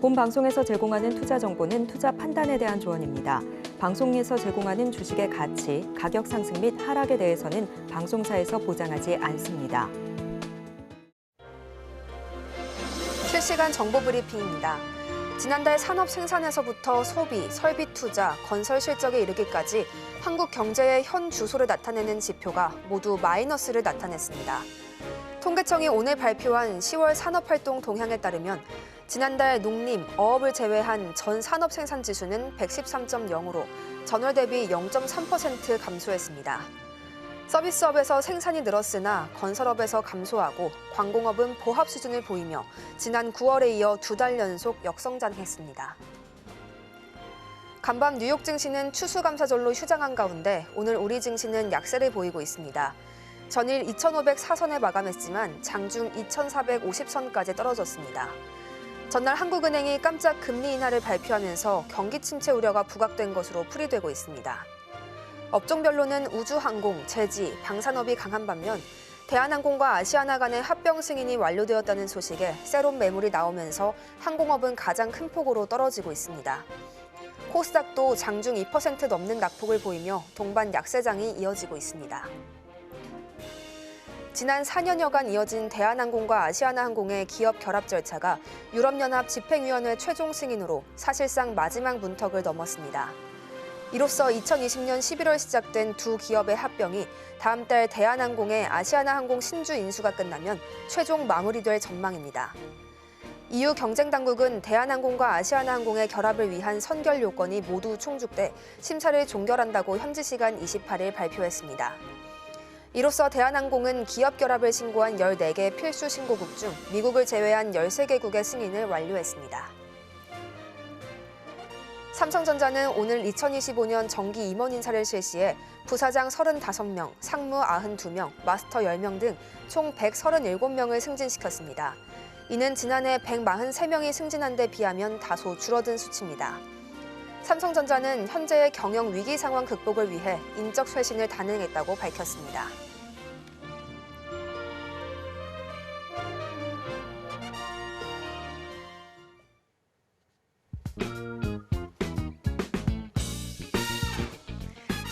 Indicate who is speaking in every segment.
Speaker 1: 본 방송에서 제공하는 투자 정보는 투자 판단에 대한 조언입니다. 방송에서 제공하는 주식의 가치, 가격 상승 및 하락에 대해서는 방송사에서 보장하지 않습니다.
Speaker 2: 실시간 정보 브리핑입니다. 지난달 산업 생산에서부터 소비, 설비 투자, 건설 실적에 이르기까지 한국 경제의 현 주소를 나타내는 지표가 모두 마이너스를 나타냈습니다. 통계청이 오늘 발표한 10월 산업활동 동향에 따르면 지난달 농림, 어업을 제외한 전 산업 생산 지수는 113.0으로 전월 대비 0.3% 감소했습니다. 서비스업에서 생산이 늘었으나 건설업에서 감소하고 광공업은 보합 수준을 보이며 지난 9월에 이어 2달 연속 역성장했습니다. 간밤 뉴욕 증시는 추수감사절로 휴장한 가운데 오늘 우리 증시는 약세를 보이고 있습니다. 전일 2,504선에 마감했지만 장중 2,450선까지 떨어졌습니다. 전날 한국은행이 깜짝 금리 인하를 발표하면서 경기 침체 우려가 부각된 것으로 풀이되고 있습니다. 업종별로는 우주항공, 제지, 방산업이 강한 반면 대한항공과 아시아나 간의 합병 승인이 완료되었다는 소식에 세론 매물이 나오면서 항공업은 가장 큰 폭으로 떨어지고 있습니다. 코스닥도 장중 2% 넘는 낙폭을 보이며 동반 약세장이 이어지고 있습니다. 지난 4년여간 이어진 대한항공과 아시아나항공의 기업 결합 절차가 유럽연합 집행위원회 최종 승인으로 사실상 마지막 문턱을 넘었습니다. 이로써 2020년 11월 시작된 두 기업의 합병이 다음 달 대한항공의 아시아나항공 신주 인수가 끝나면 최종 마무리될 전망입니다. EU 경쟁당국은 대한항공과 아시아나항공의 결합을 위한 선결 요건이 모두 충족돼 심사를 종결한다고 현지 시간 28일 발표했습니다. 이로써 대한항공은 기업 결합을 신고한 14개 필수 신고국 중 미국을 제외한 13개국의 승인을 완료했습니다. 삼성전자는 오늘 2025년 정기 임원 인사를 실시해 부사장 35명, 상무 92명, 마스터 10명 등 총 137명을 승진시켰습니다. 이는 지난해 143명이 승진한 데 비하면 다소 줄어든 수치입니다. 삼성전자는 현재의 경영 위기 상황 극복을 위해 인적 쇄신을 단행했다고 밝혔습니다.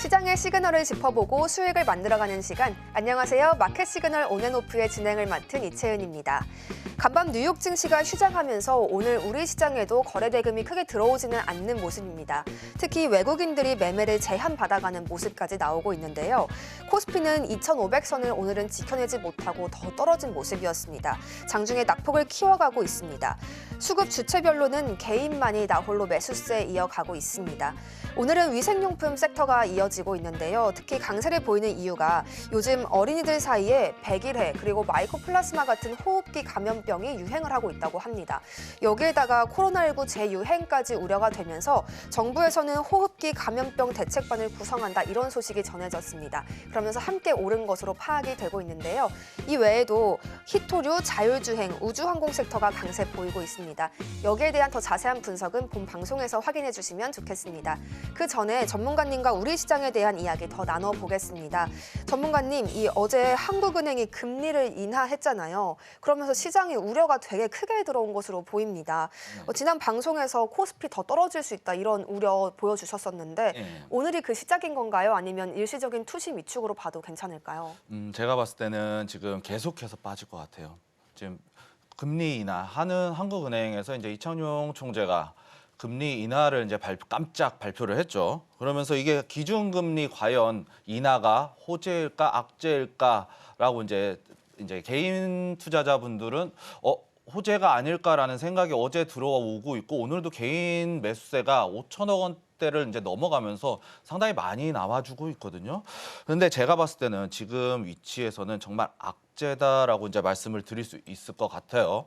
Speaker 2: 시장의 시그널을 짚어보고 수익을 만들어가는 시간. 안녕하세요. 마켓 시그널 온앤오프의 진행을 맡은 이채은입니다. 간밤 뉴욕 증시가 휴장하면서 오늘 우리 시장에도 거래 대금이 크게 들어오지는 않는 모습입니다. 특히 외국인들이 매매를 제한받아가는 모습까지 나오고 있는데요. 코스피는 2,500선을 오늘은 지켜내지 못하고 더 떨어진 모습이었습니다. 장중에 낙폭을 키워가고 있습니다. 수급 주체별로는 개인만이 나홀로 매수세에 이어가고 있습니다. 오늘은 위생용품 섹터가 이어지고 있는데요. 특히 강세를 보이는 이유가 요즘 어린이들 사이에 백일해 그리고 마이코플라스마 같은 호흡기 감염병이 유행을 하고 있다고 합니다. 여기에다가 코로나19 재유행까지 우려가 되면서 정부에서는 호흡기 감염병 대책반을 구성한다 이런 소식이 전해졌습니다. 그러면서 함께 오른 것으로 파악이 되고 있는데요. 이 외에도 히토류, 자율주행, 우주항공 섹터가 강세 보이고 있습니다. 여기에 대한 더 자세한 분석은 본 방송에서 확인해 주시면 좋겠습니다. 그 전에 전문가님과 우리 시장에 대한 이야기 더 나눠보겠습니다. 전문가님, 어제 한국은행이 금리를 인하했잖아요. 그러면서 시장의 우려가 되게 크게 들어온 것으로 보입니다. 지난 방송에서 코스피 더 떨어질 수 있다 이런 우려 보여주셨었는데 오늘이 그 시작인 건가요? 아니면 일시적인 투시 위축으로 봐도 괜찮을까요?
Speaker 3: 제가 봤을 때는 지금 계속해서 빠질 것 같아요. 지금 금리 인하하는 한국은행에서 이제 이창용 총재가 금리 인하를 이제 깜짝 발표를 했죠. 그러면서 이게 기준금리 과연 인하가 호재일까 악재일까라고 이제 개인 투자자분들은 호재가 아닐까라는 생각이 어제 들어오고 있고 오늘도 개인 매수세가 5천억 원대를 이제 넘어가면서 상당히 많이 나와주고 있거든요. 그런데 제가 봤을 때는 지금 위치에서는 정말 악재다라고 이제 말씀을 드릴 수 있을 것 같아요.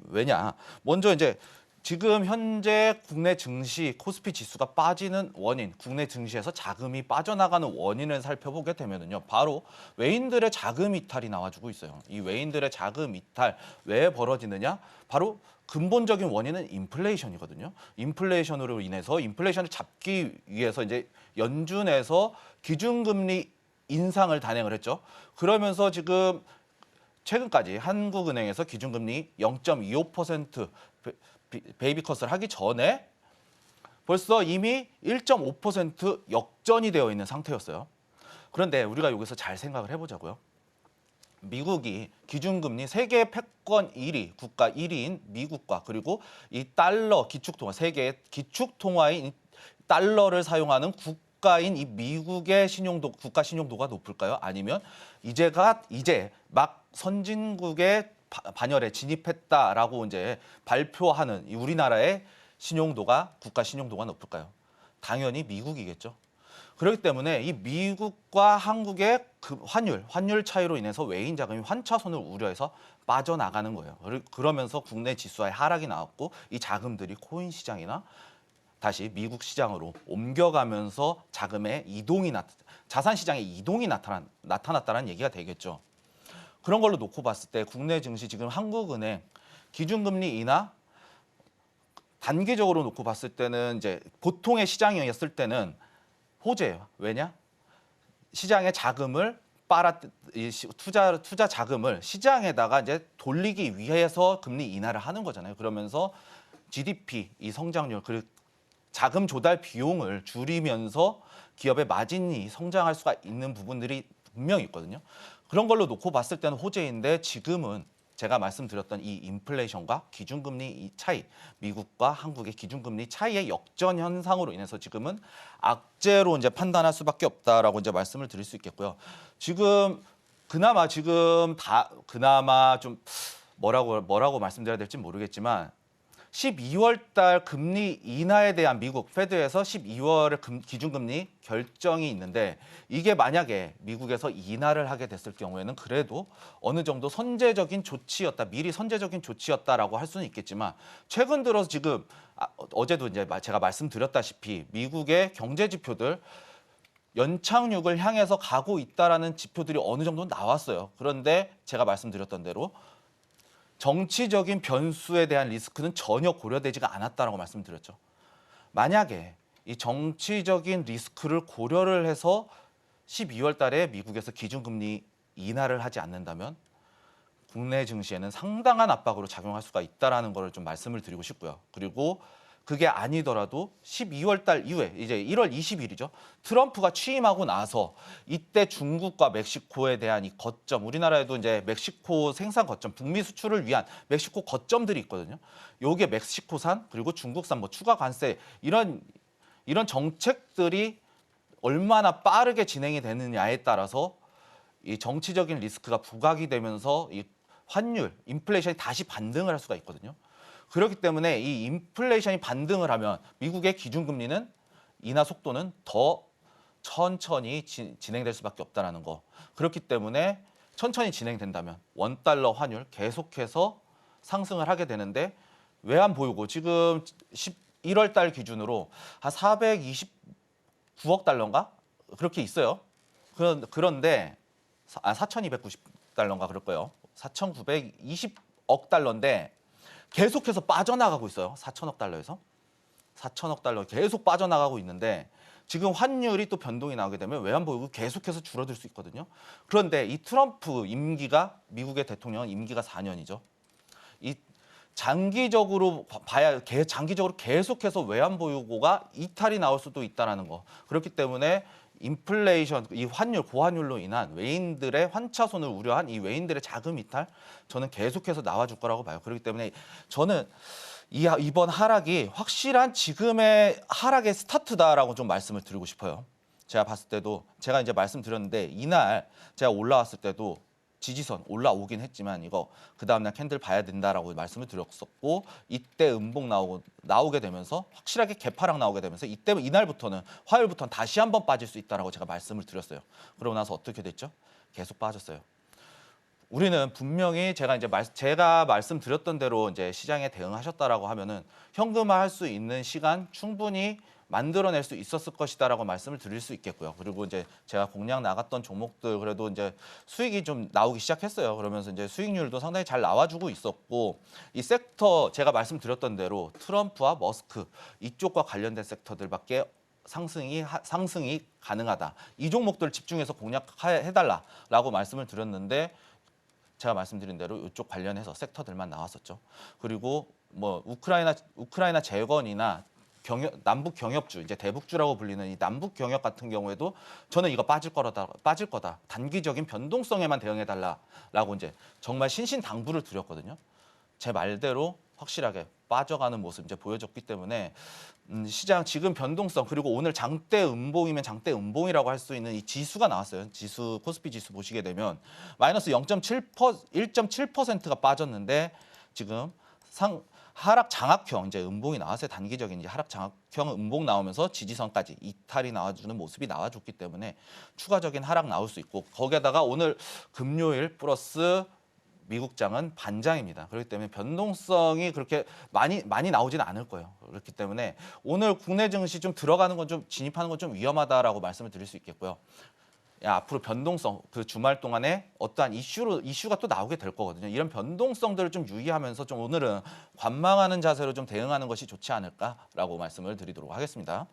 Speaker 3: 왜냐? 먼저 이제 지금 현재 국내 증시 코스피 지수가 빠지는 원인, 국내 증시에서 자금이 빠져나가는 원인을 살펴보게 되면요, 바로 외인들의 자금 이탈이 나와주고 있어요. 이 외인들의 자금 이탈 왜 벌어지느냐? 바로 근본적인 원인은 인플레이션이거든요. 인플레이션으로 인해서 인플레이션을 잡기 위해서 이제 연준에서 기준금리 인상을 단행을 했죠. 그러면서 지금 최근까지 한국은행에서 기준금리 0.25% 베이비컷을 하기 전에 벌써 이미 1.5% 역전이 되어 있는 상태였어요. 그런데 우리가 여기서 잘 생각을 해보자고요. 미국이 기준금리 세계 패권 1위, 국가 1위인 미국과 그리고 이 달러 기축통화, 세계의 기축통화인 달러를 사용하는 국가인 이 미국의 국가 신용도가 높을까요? 아니면 이제 막 선진국의 반열에 진입했다라고 이제 발표하는 이 우리나라의 국가 신용도가 높을까요? 당연히 미국이겠죠. 그렇기 때문에 이 미국과 한국의 그 환율 차이로 인해서 외인 자금이 환차손을 우려해서 빠져나가는 거예요. 그러면서 국내 지수의 하락이 나왔고 이 자금들이 코인 시장이나 다시 미국 시장으로 옮겨가면서 자산 시장의 이동이 나타났다는 얘기가 되겠죠. 그런 걸로 놓고 봤을 때 국내 증시 지금 한국은행 기준금리 인하 단기적으로 놓고 봤을 때는 이제 보통의 시장이었을 때는 호재예요. 왜냐? 시장의 자금을 투자 자금을 시장에다가 이제 돌리기 위해서 금리 인하를 하는 거잖아요. 그러면서 GDP 이 성장률 그리고 자금 조달 비용을 줄이면서 기업의 마진이 성장할 수가 있는 부분들이 분명히 있거든요. 그런 걸로 놓고 봤을 때는 호재인데 지금은 제가 말씀드렸던 이 인플레이션과 기준금리 이 차이, 미국과 한국의 기준금리 차이의 역전 현상으로 인해서 지금은 악재로 이제 판단할 수밖에 없다라고 이제 말씀을 드릴 수 있겠고요. 그나마 좀 뭐라고 말씀드려야 될지 모르겠지만 12월 달 금리 인하에 대한 미국 페드에서 12월에 기준금리 결정이 있는데 이게 만약에 미국에서 인하를 하게 됐을 경우에는 그래도 어느 정도 미리 선제적인 조치였다라고 할 수는 있겠지만 최근 들어서 지금 어제도 이제 제가 말씀드렸다시피 미국의 경제 지표들 연착륙을 향해서 가고 있다라는 지표들이 어느 정도 나왔어요. 그런데 제가 말씀드렸던 대로 정치적인 변수에 대한 리스크는 전혀 고려되지가 않았다라고 말씀드렸죠. 만약에 이 정치적인 리스크를 고려를 해서 12월 달에 미국에서 기준금리 인하를 하지 않는다면 국내 증시에는 상당한 압박으로 작용할 수가 있다라는 걸 좀 말씀을 드리고 싶고요. 그리고 그게 아니더라도 12월 달 이후에 이제 1월 20일이죠. 트럼프가 취임하고 나서 이때 중국과 멕시코에 대한 이 거점, 우리나라에도 이제 멕시코 생산 거점, 북미 수출을 위한 멕시코 거점들이 있거든요. 요게 멕시코산 그리고 중국산 추가 관세 이런 정책들이 얼마나 빠르게 진행이 되느냐에 따라서 이 정치적인 리스크가 부각이 되면서 이 환율, 인플레이션이 다시 반등을 할 수가 있거든요. 그렇기 때문에 이 인플레이션이 반등을 하면 미국의 기준금리는 인하 속도는 더 천천히 진행될 수밖에 없다는 거. 그렇기 때문에 천천히 진행된다면 원달러 환율 계속해서 상승을 하게 되는데 외환 보유고 지금 1월 달 기준으로 한 429억 달러인가? 그렇게 있어요. 그런데 4,290달러인가 그럴 거예요. 4,920억 달러인데 계속해서 빠져나가고 있어요. 4천억 달러에서. 4천억 달러 계속 빠져나가고 있는데 지금 환율이 또 변동이 나오게 되면 외환보유고 계속해서 줄어들 수 있거든요. 그런데 이 트럼프 임기가 미국의 대통령은 임기가 4년이죠. 이 장기적으로 계속해서 외환보유고가 이탈이 나올 수도 있다는 거. 그렇기 때문에 인플레이션, 이 고환율로 인한 외인들의 환차손을 우려한 이 외인들의 자금 이탈 저는 계속해서 나와줄 거라고 봐요. 그렇기 때문에 저는 이번 하락이 확실한 지금의 하락의 스타트다라고 좀 말씀을 드리고 싶어요. 제가 봤을 때도 제가 이제 말씀드렸는데 이날 제가 올라왔을 때도 지지선 올라오긴 했지만 이거 그 다음날 캔들 봐야 된다라고 말씀을 드렸었고 이때 음봉 나오게 되면서 확실하게 개파락 나오게 되면서 이날부터는 화요일부터는 다시 한번 빠질 수 있다라고 제가 말씀을 드렸어요. 그러고 나서 어떻게 됐죠? 계속 빠졌어요. 우리는 분명히 제가 말씀드렸던 대로 이제 시장에 대응하셨다라고 하면은 현금화할 수 있는 시간 충분히 만들어낼 수 있었을 것이다라고 말씀을 드릴 수 있겠고요. 그리고 이제 제가 공략 나갔던 종목들 그래도 이제 수익이 좀 나오기 시작했어요. 그러면서 이제 수익률도 상당히 잘 나와주고 있었고 이 섹터 제가 말씀드렸던 대로 트럼프와 머스크 이쪽과 관련된 섹터들밖에 상승이 가능하다. 이 종목들 집중해서 공략해달라라고 말씀을 드렸는데 제가 말씀드린 대로 이쪽 관련해서 섹터들만 나왔었죠. 그리고 뭐 우크라이나 재건이나 남북 경협주, 이제 대북주라고 불리는 이 남북 경협 같은 경우에도 저는 이거 빠질 거다. 단기적인 변동성에만 대응해 달라라고 이제 정말 신신당부를 드렸거든요. 제 말대로 확실하게 빠져가는 모습 이제 보여줬기 때문에 시장 지금 변동성, 그리고 오늘 장대 음봉이면 장대 음봉이라고 할 수 있는 이 지수가 나왔어요. 지수, 코스피 지수 보시게 되면 마이너스 1.7%가 빠졌는데 지금 하락 장악형 이제 음봉이 나왔어요. 단기적인 이제 하락 장악형 음봉 나오면서 지지선까지 이탈이 나와주는 모습이 나와줬기 때문에 추가적인 하락 나올 수 있고, 거기에다가 오늘 금요일 플러스 미국장은 반장입니다. 그렇기 때문에 변동성이 그렇게 많이 나오지는 않을 거예요. 그렇기 때문에 오늘 국내 증시 좀 들어가는 건 좀 진입하는 건 좀 위험하다라고 말씀을 드릴 수 있겠고요. 앞으로 변동성, 그 주말 동안에 어떠한 이슈가 또 나오게 될 거거든요. 이런 변동성들을 좀 유의하면서 좀 오늘은 관망하는 자세로 좀 대응하는 것이 좋지 않을까라고 말씀을 드리도록 하겠습니다.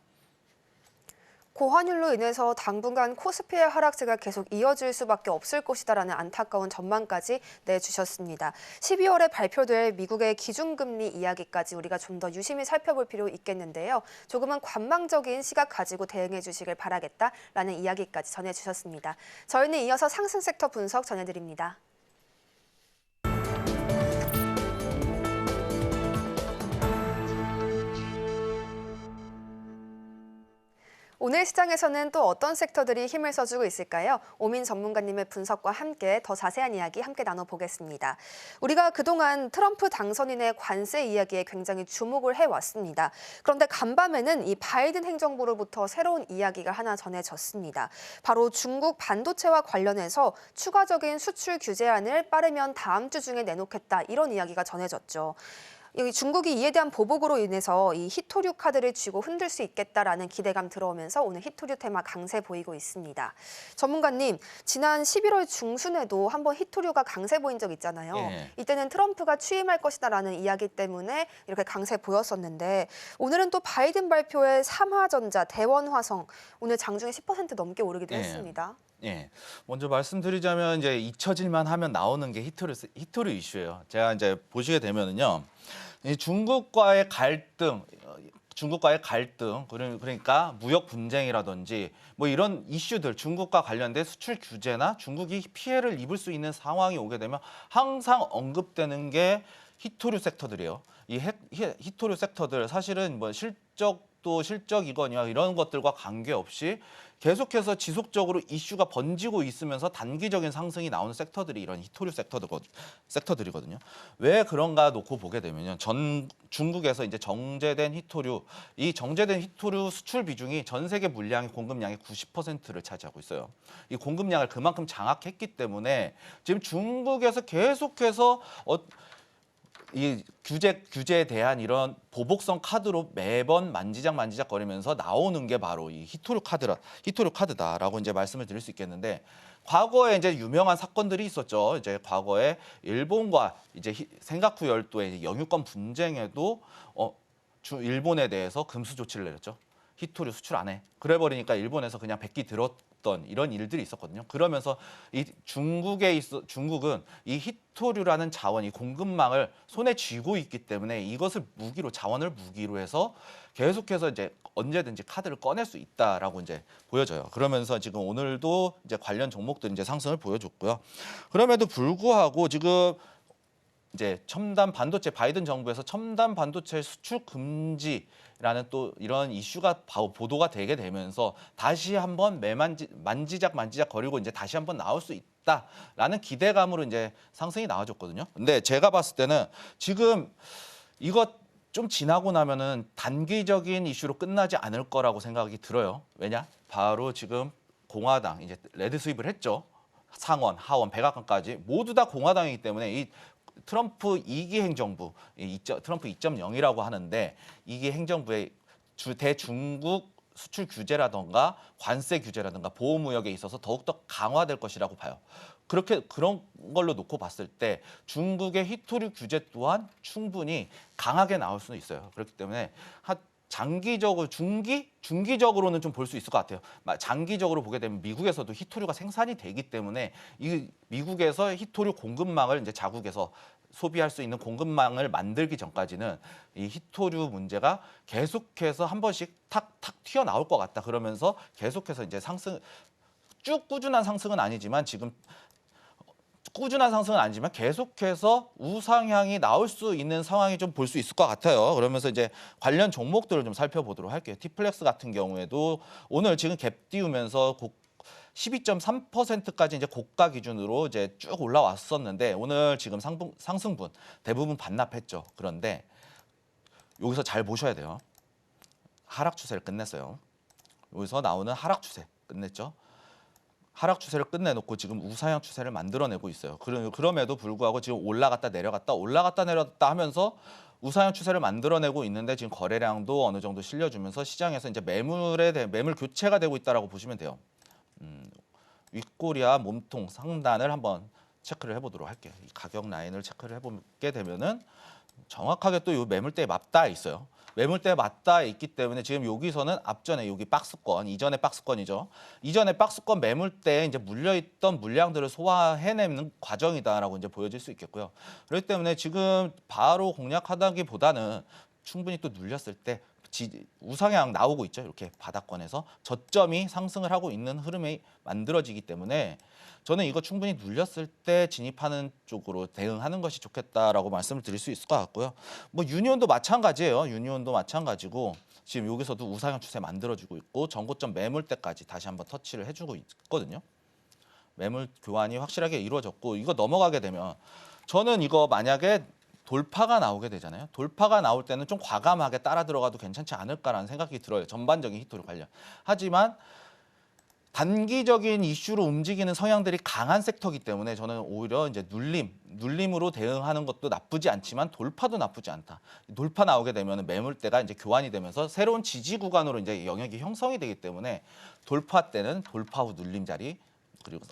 Speaker 2: 고환율로 인해서 당분간 코스피의 하락세가 계속 이어질 수밖에 없을 것이다라는 안타까운 전망까지 내주셨습니다. 12월에 발표될 미국의 기준금리 이야기까지 우리가 좀 더 유심히 살펴볼 필요 있겠는데요. 조금은 관망적인 시각 가지고 대응해 주시길 바라겠다라는 이야기까지 전해주셨습니다. 저희는 이어서 상승 섹터 분석 전해드립니다. 오늘 시장에서는 또 어떤 섹터들이 힘을 써주고 있을까요? 오민 전문가님의 분석과 함께 더 자세한 이야기 함께 나눠보겠습니다. 우리가 그동안 트럼프 당선인의 관세 이야기에 굉장히 주목을 해왔습니다. 그런데 간밤에는 이 바이든 행정부로부터 새로운 이야기가 하나 전해졌습니다. 바로 중국 반도체와 관련해서 추가적인 수출 규제안을 빠르면 다음 주 중에 내놓겠다, 이런 이야기가 전해졌죠. 여기 중국이 이에 대한 보복으로 인해서 이 히토류 카드를 쥐고 흔들 수 있겠다라는 기대감 들어오면서 오늘 히토류 테마 강세 보이고 있습니다. 전문가님, 지난 11월 중순에도 한번 히토류가 강세 보인 적 있잖아요.
Speaker 3: 예.
Speaker 2: 이때는 트럼프가 취임할 것이다라는 이야기 때문에 이렇게 강세 보였었는데, 오늘은 또 바이든 발표에 삼화전자, 대원화성 오늘 장중에 10% 넘게 오르기도 했습니다.
Speaker 3: 예, 먼저 말씀드리자면 이제 잊혀질만 하면 나오는 게 히토류 이슈예요. 제가 이제 보시게 되면은요, 이 중국과의 갈등, 그러니까 무역 분쟁이라든지 뭐 이런 이슈들, 중국과 관련된 수출 규제나 중국이 피해를 입을 수 있는 상황이 오게 되면 항상 언급되는 게 히토류 섹터들이에요. 이 히토류 섹터들 사실은 뭐 실적이거나 이런 것들과 관계없이 계속해서 지속적으로 이슈가 번지고 있으면서 단기적인 상승이 나오는 섹터들이 이런 히토류 섹터들이거든요. 왜 그런가 놓고 보게 되면요, 중국에서 이제 정제된 히토류 수출 비중이 전 세계 물량의 공급량의 90%를 차지하고 있어요. 이 공급량을 그만큼 장악했기 때문에 지금 중국에서 계속해서 이 규제에 대한 이런 보복성 카드로 매번 만지작거리면서 나오는 게 바로 이 히토류 카드다라고 이제 말씀을 드릴 수 있겠는데, 과거에 이제 유명한 사건들이 있었죠. 이제 과거에 일본과 이제 센가쿠 열도의 영유권 분쟁에도 일본에 대해서 금수 조치를 내렸죠. 히토류 수출 안 해. 그래 버리니까 일본에서 그냥 백기 들었던 이런 일들이 있었거든요. 그러면서 이 중국은 이 히토류라는 자원, 이 공급망을 손에 쥐고 있기 때문에 이것을 자원을 무기로 해서 계속해서 이제 언제든지 카드를 꺼낼 수 있다라고 이제 보여져요. 그러면서 지금 오늘도 이제 관련 종목들이 이제 상승을 보여줬고요. 그럼에도 불구하고 지금 이제 바이든 정부에서 첨단 반도체 수출 금지라는 또 이런 이슈가 보도가 되게 되면서 다시 한번 만지작 거리고 이제 다시 한번 나올 수 있다라는 기대감으로 이제 상승이 나와줬거든요. 근데 제가 봤을 때는 지금 이것 좀 지나고 나면은 단기적인 이슈로 끝나지 않을 거라고 생각이 들어요. 왜냐? 바로 지금 공화당 이제 레드 스윕을 했죠. 상원, 하원, 백악관까지 모두 다 공화당이기 때문에 이 트럼프 2기 행정부, 트럼프 2.0이라고 하는데 2기 행정부의 대중국 수출 규제라든가 관세 규제라든가 보호무역에 있어서 더욱더 강화될 것이라고 봐요. 그런 걸로 놓고 봤을 때 중국의 히토류 규제 또한 충분히 강하게 나올 수는 있어요. 그렇기 때문에 장기적으로 중기적으로는 좀 볼 수 있을 것 같아요. 장기적으로 보게 되면 미국에서도 히토류가 생산이 되기 때문에 이 미국에서 히토류 공급망을 이제 자국에서 소비할 수 있는 공급망을 만들기 전까지는 이 히토류 문제가 계속해서 한 번씩 탁탁 튀어나올 것 같다. 그러면서 계속해서 이제 쭉 꾸준한 상승은 아니지만 계속해서 우상향이 나올 수 있는 상황이 좀 볼 수 있을 것 같아요. 그러면서 이제 관련 종목들을 좀 살펴보도록 할게요. 티플렉스 같은 경우에도 오늘 지금 갭 띄우면서 12.3%까지 이제 고가 기준으로 이제 쭉 올라왔었는데 오늘 지금 상승분 대부분 반납했죠. 그런데 여기서 잘 보셔야 돼요. 하락 추세를 끝냈어요. 여기서 나오는 하락 추세 끝냈죠. 하락 추세를 끝내놓고 지금 우상향 추세를 만들어내고 있어요. 그럼에도 불구하고 지금 올라갔다 내려갔다 하면서 우상향 추세를 만들어내고 있는데 지금 거래량도 어느 정도 실려주면서 시장에서 이제 매물 교체가 되고 있다라고 보시면 돼요. 윗꼬리와 몸통 상단을 한번 체크를 해보도록 할게요. 이 가격 라인을 체크를 해보게 되면은 정확하게 또 이 매물대에 맞닿아 있어요. 매물대에 맞닿아 있기 때문에 지금 여기서는 앞전에 여기 박스권, 이전의 박스권이죠. 이전의 박스권 매물대에 이제 물려있던 물량들을 소화해내는 과정이다라고 이제 보여질 수 있겠고요. 그렇기 때문에 지금 바로 공략하다기보다는 충분히 또 눌렸을 때 우상향 나오고 있죠. 이렇게 바닥권에서 저점이 상승을 하고 있는 흐름이 만들어지기 때문에 저는 이거 충분히 눌렸을 때 진입하는 쪽으로 대응하는 것이 좋겠다라고 말씀을 드릴 수 있을 것 같고요. 뭐 유니온도 마찬가지예요. 유니온도 마찬가지고 지금 여기서도 우상향 추세 만들어지고 있고 전고점 매물대까지 다시 한번 터치를 해주고 있거든요. 매물 교환이 확실하게 이루어졌고 이거 넘어가게 되면 저는 이거 만약에 돌파가 나오게 되잖아요. 돌파가 나올 때는 좀 과감하게 따라 들어가도 괜찮지 않을까라는 생각이 들어요. 전반적인 히토류 관련. 하지만 단기적인 이슈로 움직이는 성향들이 강한 섹터이기 때문에 저는 오히려 이제 눌림으로 대응하는 것도 나쁘지 않지만 돌파도 나쁘지 않다. 돌파 나오게 되면 매물대가 이제 교환이 되면서 새로운 지지 구간으로 이제 영역이 형성이 되기 때문에 돌파 때는 돌파 후 눌림 자리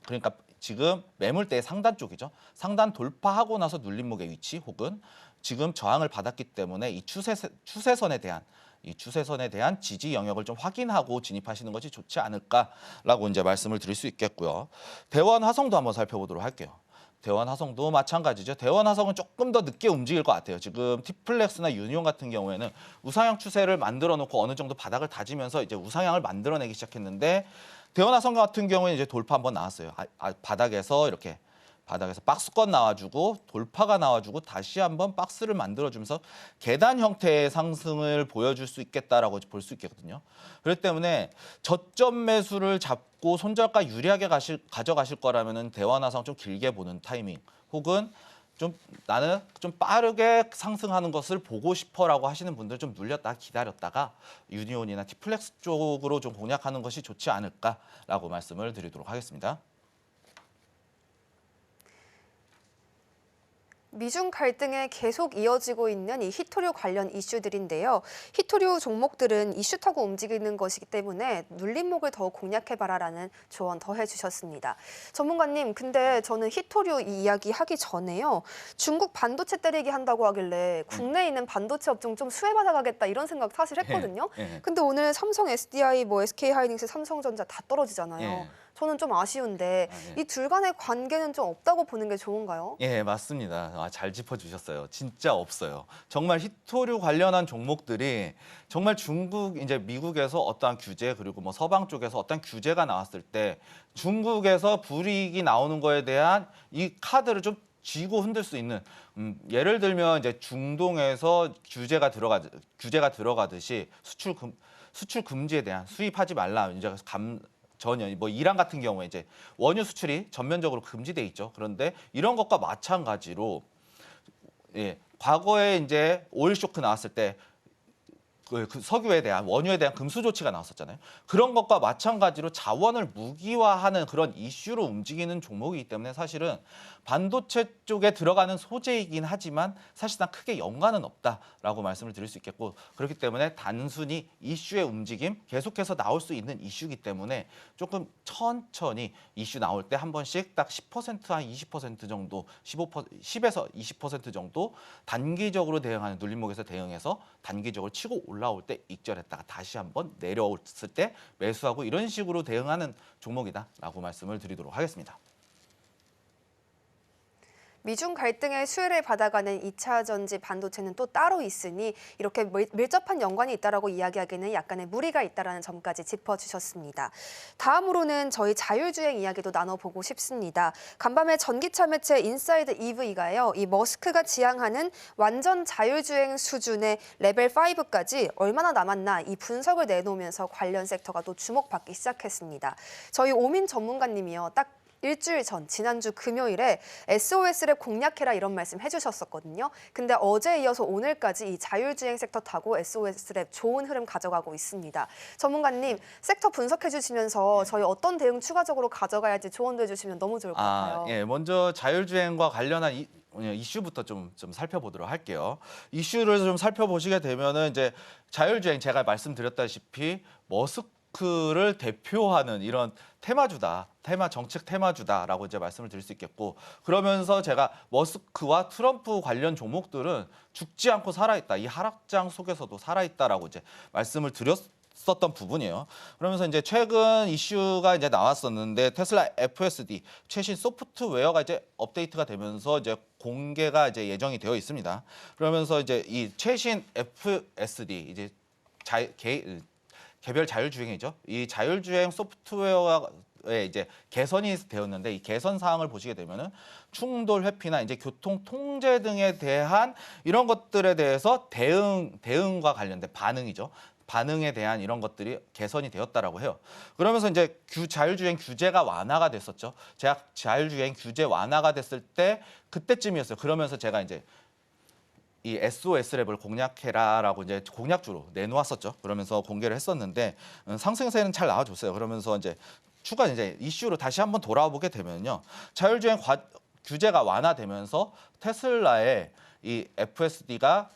Speaker 3: 그러니까 지금 매물대의 상단 쪽이죠. 상단 돌파하고 나서 눌림목의 위치 혹은 지금 저항을 받았기 때문에 이 추세선에 대한 지지 영역을 좀 확인하고 진입하시는 것이 좋지 않을까라고 이제 말씀을 드릴 수 있겠고요. 대원 화성도 한번 살펴보도록 할게요. 대원 화성도 마찬가지죠. 대원 화성은 조금 더 늦게 움직일 것 같아요. 지금 티플렉스나 유니온 같은 경우에는 우상향 추세를 만들어 놓고 어느 정도 바닥을 다지면서 이제 우상향을 만들어내기 시작했는데 대원 화성 같은 경우에는 이제 돌파 한번 나왔어요. 바닥에서 박스권 나와주고 돌파가 나와주고 다시 한번 박스를 만들어주면서 계단 형태의 상승을 보여줄 수 있겠다라고 볼 수 있겠거든요. 그렇기 때문에 저점 매수를 잡고 손절가 유리하게 가져가실 거라면은 대원화성 좀 길게 보는 타이밍 혹은 좀 나는 좀 빠르게 상승하는 것을 보고 싶어라고 하시는 분들 좀 눌렸다가 기다렸다가 유니온이나 티플렉스 쪽으로 좀 공략하는 것이 좋지 않을까라고 말씀을 드리도록 하겠습니다.
Speaker 2: 미중 갈등에 계속 이어지고 있는 이 히토류 관련 이슈들인데요. 히토류 종목들은 이슈 타고 움직이는 것이기 때문에 눌림목을 더 공략해봐라라는 조언 더 해주셨습니다. 전문가님, 근데 저는 히토류 이 이야기 하기 전에요. 중국 반도체 때리기 한다고 하길래 국내에 있는 반도체 업종 좀 수혜받아가겠다 이런 생각 사실 했거든요. 근데 오늘 삼성 SDI, SK하이닉스, 삼성전자 다 떨어지잖아요. 저는 좀 아쉬운데 이 둘 간의 관계는 좀 없다고 보는 게 좋은가요?
Speaker 3: 예, 맞습니다. 잘 짚어주셨어요. 진짜 없어요. 정말 히토류 관련한 종목들이 정말 이제 미국에서 어떠한 규제 그리고 뭐 서방 쪽에서 어떠한 규제가 나왔을 때 중국에서 불이익이 나오는 거에 대한 이 카드를 좀 쥐고 흔들 수 있는 예를 들면 이제 중동에서 규제가 들어가듯이 수출 금지에 대한 수입하지 말라 이제 전혀 뭐 이란 같은 경우에 이제 원유 수출이 전면적으로 금지돼 있죠. 그런데 이런 것과 마찬가지로 과거에 이제 오일 쇼크 나왔을 때 그 석유에 대한 원유에 대한 금수 조치가 나왔었잖아요. 그런 것과 마찬가지로 자원을 무기화하는 그런 이슈로 움직이는 종목이기 때문에 사실은 반도체 쪽에 들어가는 소재이긴 하지만 사실상 크게 연관은 없다라고 말씀을 드릴 수 있겠고 그렇기 때문에 단순히 이슈의 움직임 계속해서 나올 수 있는 이슈이기 때문에 조금 천천히 이슈 나올 때 한 번씩 딱 10% 한 20% 정도 10에서 20% 정도 단기적으로 대응하는 눌림목에서 대응해서 단기적으로 치고 올라 올라올 때 익절했다가 다시 한번 내려왔을 때 매수하고 이런 식으로 대응하는 종목이다라고 말씀을 드리도록 하겠습니다.
Speaker 2: 미중 갈등의 수혜를 받아가는 2차 전지 반도체는 또 따로 있으니 이렇게 밀접한 연관이 있다라고 이야기하기는 약간의 무리가 있다라는 점까지 짚어주셨습니다. 다음으로는 저희 자율주행 이야기도 나눠보고 싶습니다. 간밤에 전기차 매체 인사이드 EV가요, 이 머스크가 지향하는 완전 자율주행 수준의 레벨 5까지 얼마나 남았나 이 분석을 내놓으면서 관련 섹터가 또 주목받기 시작했습니다. 저희 오민 전문가님이요, 딱 일주일 전 지난주 금요일에 SOS랩 공략해라 이런 말씀 해주셨었거든요. 근데 어제 이어서 오늘까지 이 자율주행 섹터 타고 SOS랩 좋은 흐름 가져가고 있습니다. 전문가님, 섹터 분석해 주시면서 저희 어떤 대응 추가적으로 가져가야 할지 조언도 해주시면 너무 좋을 것 같아요.
Speaker 3: 예, 먼저 자율주행과 관련한 이슈부터 좀 살펴보도록 할게요. 이슈를 좀 살펴보시게 되면은 이제 자율주행 제가 말씀드렸다시피 머스크를 대표하는 이런 테마주다, 정책 테마주다라고 이제 말씀을 드릴 수 있겠고, 그러면서 제가 머스크와 트럼프 관련 종목들은 죽지 않고 살아있다, 이 하락장 속에서도 살아있다라고 이제 말씀을 드렸었던 부분이에요. 그러면서 이제 최근 이슈가 이제 나왔었는데 테슬라 FSD 최신 소프트웨어가 이제 업데이트가 되면서 이제 공개가 이제 예정이 되어 있습니다. 그러면서 이제 이 최신 FSD 이제 개별 자율주행이죠. 이 자율주행 소프트웨어에 이제 개선이 되었는데 이 개선 사항을 보시게 되면은 충돌 회피나 이제 교통 통제 등에 대한 이런 것들에 대해서 대응과 관련된 반응이죠. 반응에 대한 이런 것들이 개선이 되었다라고 해요. 그러면서 이제 자율주행 규제가 완화가 됐었죠. 자율주행 규제 완화가 됐을 때 그때쯤이었어요. 그러면서 제가 이제 이 SOS랩을 공략해라라고 이제 공략주로 내놓았었죠. 그러면서 공개를 했었는데 상승세는 잘 나와줬어요. 그러면서 이제 추가 이제 이슈로 다시 한번 돌아와 보게 되면요, 자율주행 규제가 완화되면서 테슬라의 이 FSD가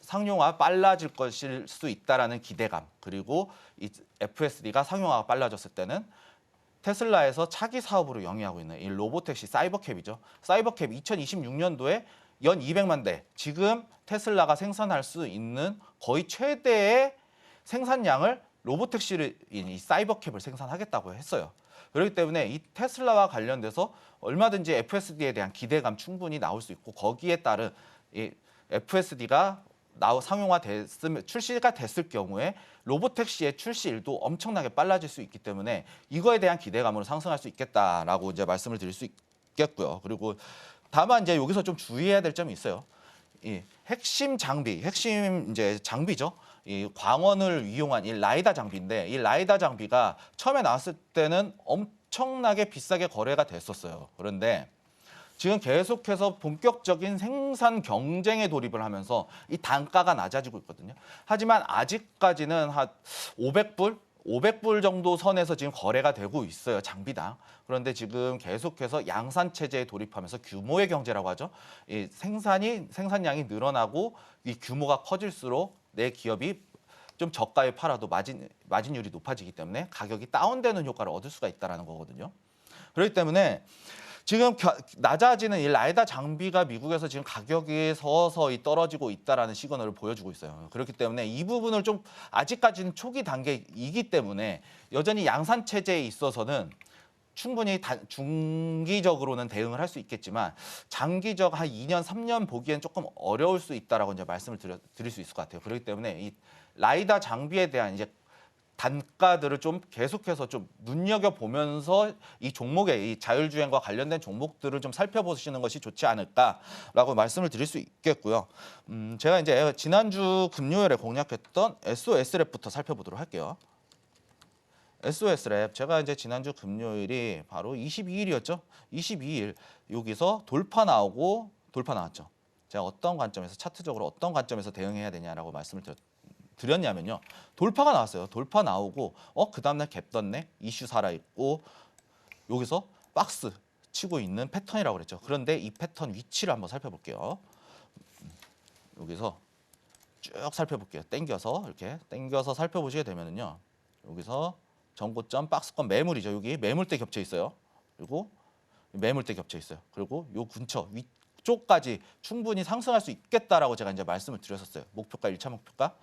Speaker 3: 상용화 빨라질 것일 수 있다라는 기대감, 그리고 이 FSD가 상용화가 빨라졌을 때는 테슬라에서 차기 사업으로 영위하고 있는 이 로보택시 사이버캡이죠. 사이버캡 2026년도에 연 200만 대, 지금 테슬라가 생산할 수 있는 거의 최대의 생산량을 로보택시를 이 사이버캡을 생산하겠다고 했어요. 그렇기 때문에 이 테슬라와 관련돼서 얼마든지 FSD에 대한 기대감 충분히 나올 수 있고, 거기에 따른 이 FSD가 상용화됐으면 출시가 됐을 경우에 로보택시의 출시일도 엄청나게 빨라질 수 있기 때문에 이거에 대한 기대감으로 상승할 수 있겠다라고 이제 말씀을 드릴 수 있겠고요. 그리고 다만 이제 여기서 좀 주의해야 될 점이 있어요. 이 핵심 이제 장비죠. 이 광원을 이용한 이 라이다 장비인데, 이 라이다 장비가 처음에 나왔을 때는 엄청나게 비싸게 거래가 됐었어요. 그런데 지금 계속해서 본격적인 생산 경쟁에 돌입을 하면서 이 단가가 낮아지고 있거든요. 하지만 아직까지는 한 500불 정도 선에서 지금 거래가 되고 있어요, 장비당. 그런데 지금 계속해서 양산 체제에 돌입하면서 규모의 경제라고 하죠. 이 생산량이 늘어나고 이 규모가 커질수록 내 기업이 좀 저가에 팔아도 마진율이 높아지기 때문에 가격이 다운되는 효과를 얻을 수가 있다는 거거든요. 그렇기 때문에 지금 낮아지는 이 라이다 장비가 미국에서 지금 가격이 서서히 떨어지고 있다라는 시그널을 보여주고 있어요. 그렇기 때문에 이 부분을 좀 아직까지는 초기 단계이기 때문에 여전히 양산 체제에 있어서는 충분히 중기적으로는 대응을 할 수 있겠지만 장기적 한 2년, 3년 보기엔 조금 어려울 수 있다라고 이제 말씀을 드릴 수 있을 것 같아요. 그렇기 때문에 이 라이다 장비에 대한 이제 단가들을 좀 계속해서 좀 눈여겨보면서 이 종목의 이 자율주행과 관련된 종목들을 좀 살펴보시는 것이 좋지 않을까라고 말씀을 드릴 수 있겠고요. 제가 이제 지난주 금요일에 공략했던 SOS랩부터 살펴보도록 할게요. SOS랩 제가 이제 지난주 금요일이 바로 22일이었죠. 22일 여기서 돌파 나왔죠. 제가 어떤 관점에서 차트적으로 어떤 관점에서 대응해야 되냐라고 말씀을 드렸냐면요, 돌파가 나왔어요. 돌파 나오고 그 다음날 갭 떴네, 이슈 살아있고 여기서 박스 치고 있는 패턴이라고 그랬죠. 그런데 이 패턴 위치를 한번 살펴볼게요. 여기서 쭉 살펴볼게요. 땡겨서 살펴보시게 되면은요, 여기서 전고점 박스권 매물이죠. 여기 매물대 겹쳐 있어요. 그리고 매물대 겹쳐 있어요. 그리고 요 근처 그쪽까지 충분히 상승할 수 있겠다라고 제가 이제 말씀을 드렸었어요. 목표가 1차 목표가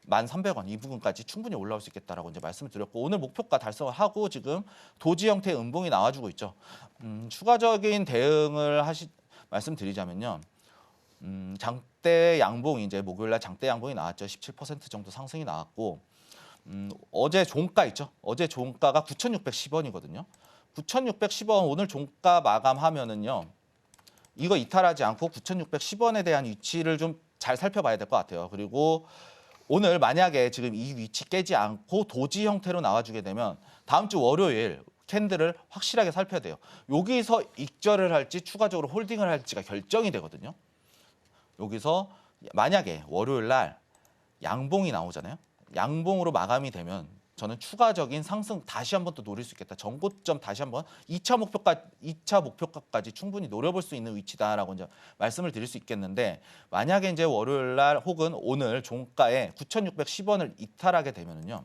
Speaker 3: 1,300원 이 부분까지 충분히 올라올 수 있겠다라고 이제 말씀을 드렸고 오늘 목표가 달성을 하고 지금 도지 형태의 음봉이 나와주고 있죠. 추가적인 대응을 말씀드리자면요. 장대 양봉이 이제 목요일날 장대 양봉이 나왔죠. 17% 정도 상승이 나왔고 어제 종가 있죠. 어제 종가가 9,610원이거든요. 9,610원 오늘 종가 마감하면은요. 이거 이탈하지 않고 9,610원에 대한 위치를 좀 잘 살펴봐야 될 것 같아요. 그리고 오늘 만약에 지금 이 위치 깨지 않고 도지 형태로 나와주게 되면 다음 주 월요일 캔들을 확실하게 살펴야 돼요. 여기서 익절을 할지 추가적으로 홀딩을 할지가 결정이 되거든요. 여기서 만약에 월요일 날 양봉이 나오잖아요. 양봉으로 마감이 되면 저는 추가적인 상승 다시 한번 또 노릴 수 있겠다. 전고점 다시 한번 2차 목표가까지 충분히 노려볼 수 있는 위치다라고 이제 말씀을 드릴 수 있겠는데 만약에 이제 월요일 날 혹은 오늘 종가에 9,610원을 이탈하게 되면은요.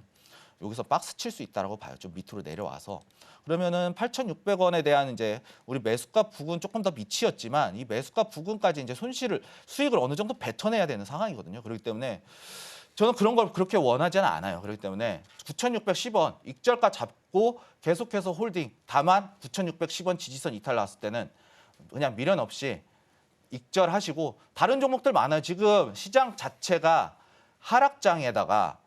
Speaker 3: 여기서 박스 칠 수 있다라고 봐요. 좀 밑으로 내려와서. 그러면은 8,600원에 대한 이제 우리 매수가 부근 조금 더 밑이었지만 이 매수가 부근까지 이제 수익을 어느 정도 뱉어내야 되는 상황이거든요. 그렇기 때문에 저는 그런 걸 그렇게 원하지는 않아요. 그렇기 때문에 9,610원 익절가 잡고 계속해서 홀딩. 다만 9,610원 지지선 이탈 나왔을 때는 그냥 미련 없이 익절하시고 다른 종목들 많아요. 지금 시장 자체가 하락장에다가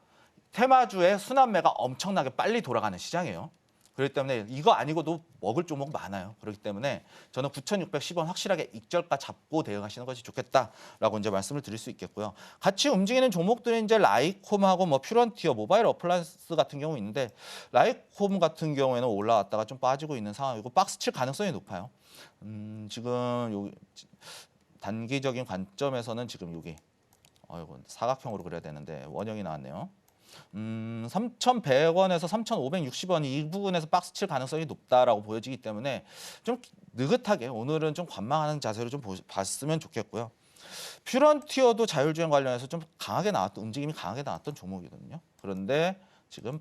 Speaker 3: 테마주의 순환매가 엄청나게 빨리 돌아가는 시장이에요. 그렇기 때문에 이거 아니고도 먹을 종목 많아요. 그렇기 때문에 저는 9,610원 확실하게 익절가 잡고 대응하시는 것이 좋겠다라고 이제 말씀을 드릴 수 있겠고요. 같이 움직이는 종목들이 이제 라이콤하고 뭐 퓨런티어, 모바일 어플라이언스 같은 경우 있는데 라이콤 같은 경우에는 올라왔다가 좀 빠지고 있는 상황이고 박스 칠 가능성이 높아요. 지금 요 단기적인 관점에서는 지금 여기 사각형으로 그려야 되는데 원형이 나왔네요. 3,100원에서 3,560원 이 부분에서 박스 칠 가능성이 높다라고 보여지기 때문에 좀 느긋하게 오늘은 좀 관망하는 자세로 좀 봤으면 좋겠고요. 퓨런티어도 자율주행 관련해서 좀 강하게 나왔던 움직임이 강하게 나왔던 종목이거든요. 그런데 지금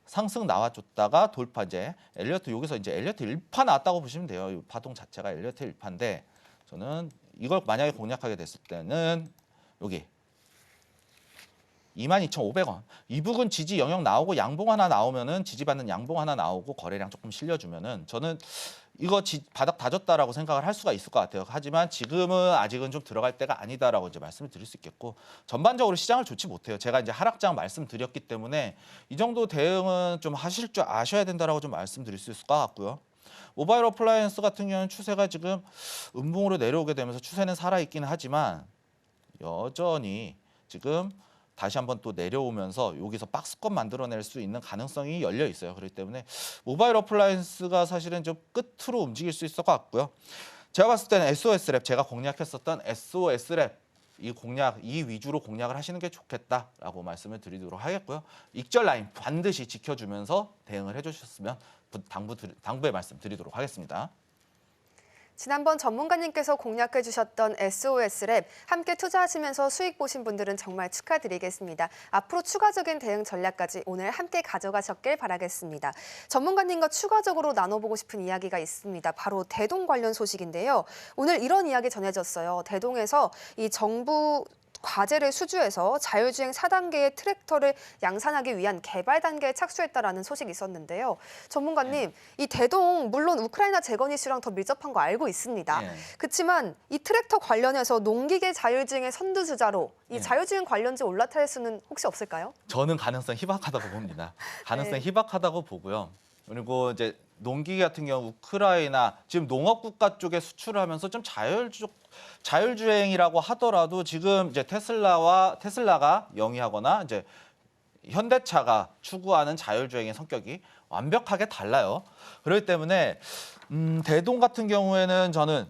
Speaker 3: 상승 나와줬다가 돌파제 엘리어트 여기서 이제 엘리어트 1파 나왔다고 보시면 돼요. 이 파동 자체가 엘리어트 1파인데 저는 이걸 만약에 공략하게 됐을 때는 여기 22,500원. 이 부분 지지 영역 나오고 양봉 하나 나오면은 지지받는 양봉 하나 나오고 거래량 조금 실려주면은 저는 이거 바닥 다졌다라고 생각을 할 수가 있을 것 같아요. 하지만 지금은 아직은 좀 들어갈 때가 아니다라고 이제 말씀을 드릴 수 있겠고 전반적으로 시장을 좋지 못해요. 제가 이제 하락장 말씀드렸기 때문에 이 정도 대응은 좀 하실 줄 아셔야 된다라고 좀 말씀드릴 수 있을 것 같고요. 모바일 어플라이언스 같은 경우는 추세가 지금 음봉으로 내려오게 되면서 추세는 살아있기는 하지만 여전히 지금 다시 한번 또 내려오면서 여기서 박스권 만들어낼 수 있는 가능성이 열려 있어요. 그렇기 때문에 모바일 어플라이언스가 사실은 좀 끝으로 움직일 수 있을 것 같고요. 제가 봤을 때는 SOS랩 제가 공략했었던 SOS랩 이 위주로 공략을 하시는 게 좋겠다라고 말씀을 드리도록 하겠고요. 익절 라인 반드시 지켜주면서 대응을 해주셨으면 당부의 말씀 드리도록 하겠습니다.
Speaker 2: 지난번 전문가님께서 공략해 주셨던 SOS랩 함께 투자하시면서 수익 보신 분들은 정말 축하드리겠습니다. 앞으로 추가적인 대응 전략까지 오늘 함께 가져가셨길 바라겠습니다. 전문가님과 추가적으로 나눠보고 싶은 이야기가 있습니다. 바로 대동 관련 소식인데요. 오늘 이런 이야기 전해졌어요. 대동에서 이 정부 과제를 수주해서 자율주행 4단계의 트랙터를 양산하기 위한 개발 단계에 착수했다라는 소식이 있었는데요. 전문가님, 이 대동 물론 우크라이나 재건 이슈랑 더 밀접한 거 알고 있습니다. 그렇지만 이 트랙터 관련해서 농기계 자율주행의 선두주자로 이 자율주행 관련주 올라탈 수는 혹시 없을까요?
Speaker 3: 저는 가능성 희박하다고 봅니다. 가능성 희박하다고 보고요. 그리고 이제 농기계 같은 경우 우크라이나 지금 농업 국가 쪽에 수출을 하면서 좀 자율주행이라고 하더라도 지금 이제 테슬라가 영위하거나 이제 현대차가 추구하는 자율주행의 성격이 완벽하게 달라요. 그렇기 때문에 대동 같은 경우에는 저는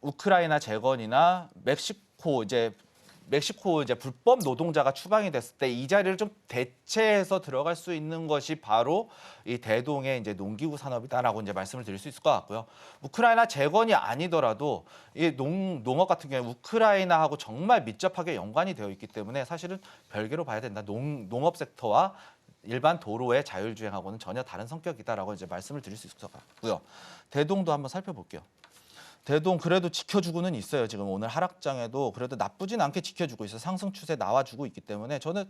Speaker 3: 우크라이나 재건이나 멕시코 이제 불법 노동자가 추방이 됐을 때 이 자리를 좀 대체해서 들어갈 수 있는 것이 바로 이 대동의 이제 농기구 산업이다라고 이제 말씀을 드릴 수 있을 것 같고요. 우크라이나 재건이 아니더라도 이 농업 같은 경우에 우크라이나하고 정말 밀접하게 연관이 되어 있기 때문에 사실은 별개로 봐야 된다. 농업 섹터와 일반 도로의 자율주행하고는 전혀 다른 성격이다라고 이제 말씀을 드릴 수 있을 것 같고요. 대동도 한번 살펴볼게요. 대동 그래도 지켜주고는 있어요. 지금 오늘 하락장에도 그래도 나쁘진 않게 지켜주고 있어요. 상승 추세 나와주고 있기 때문에 저는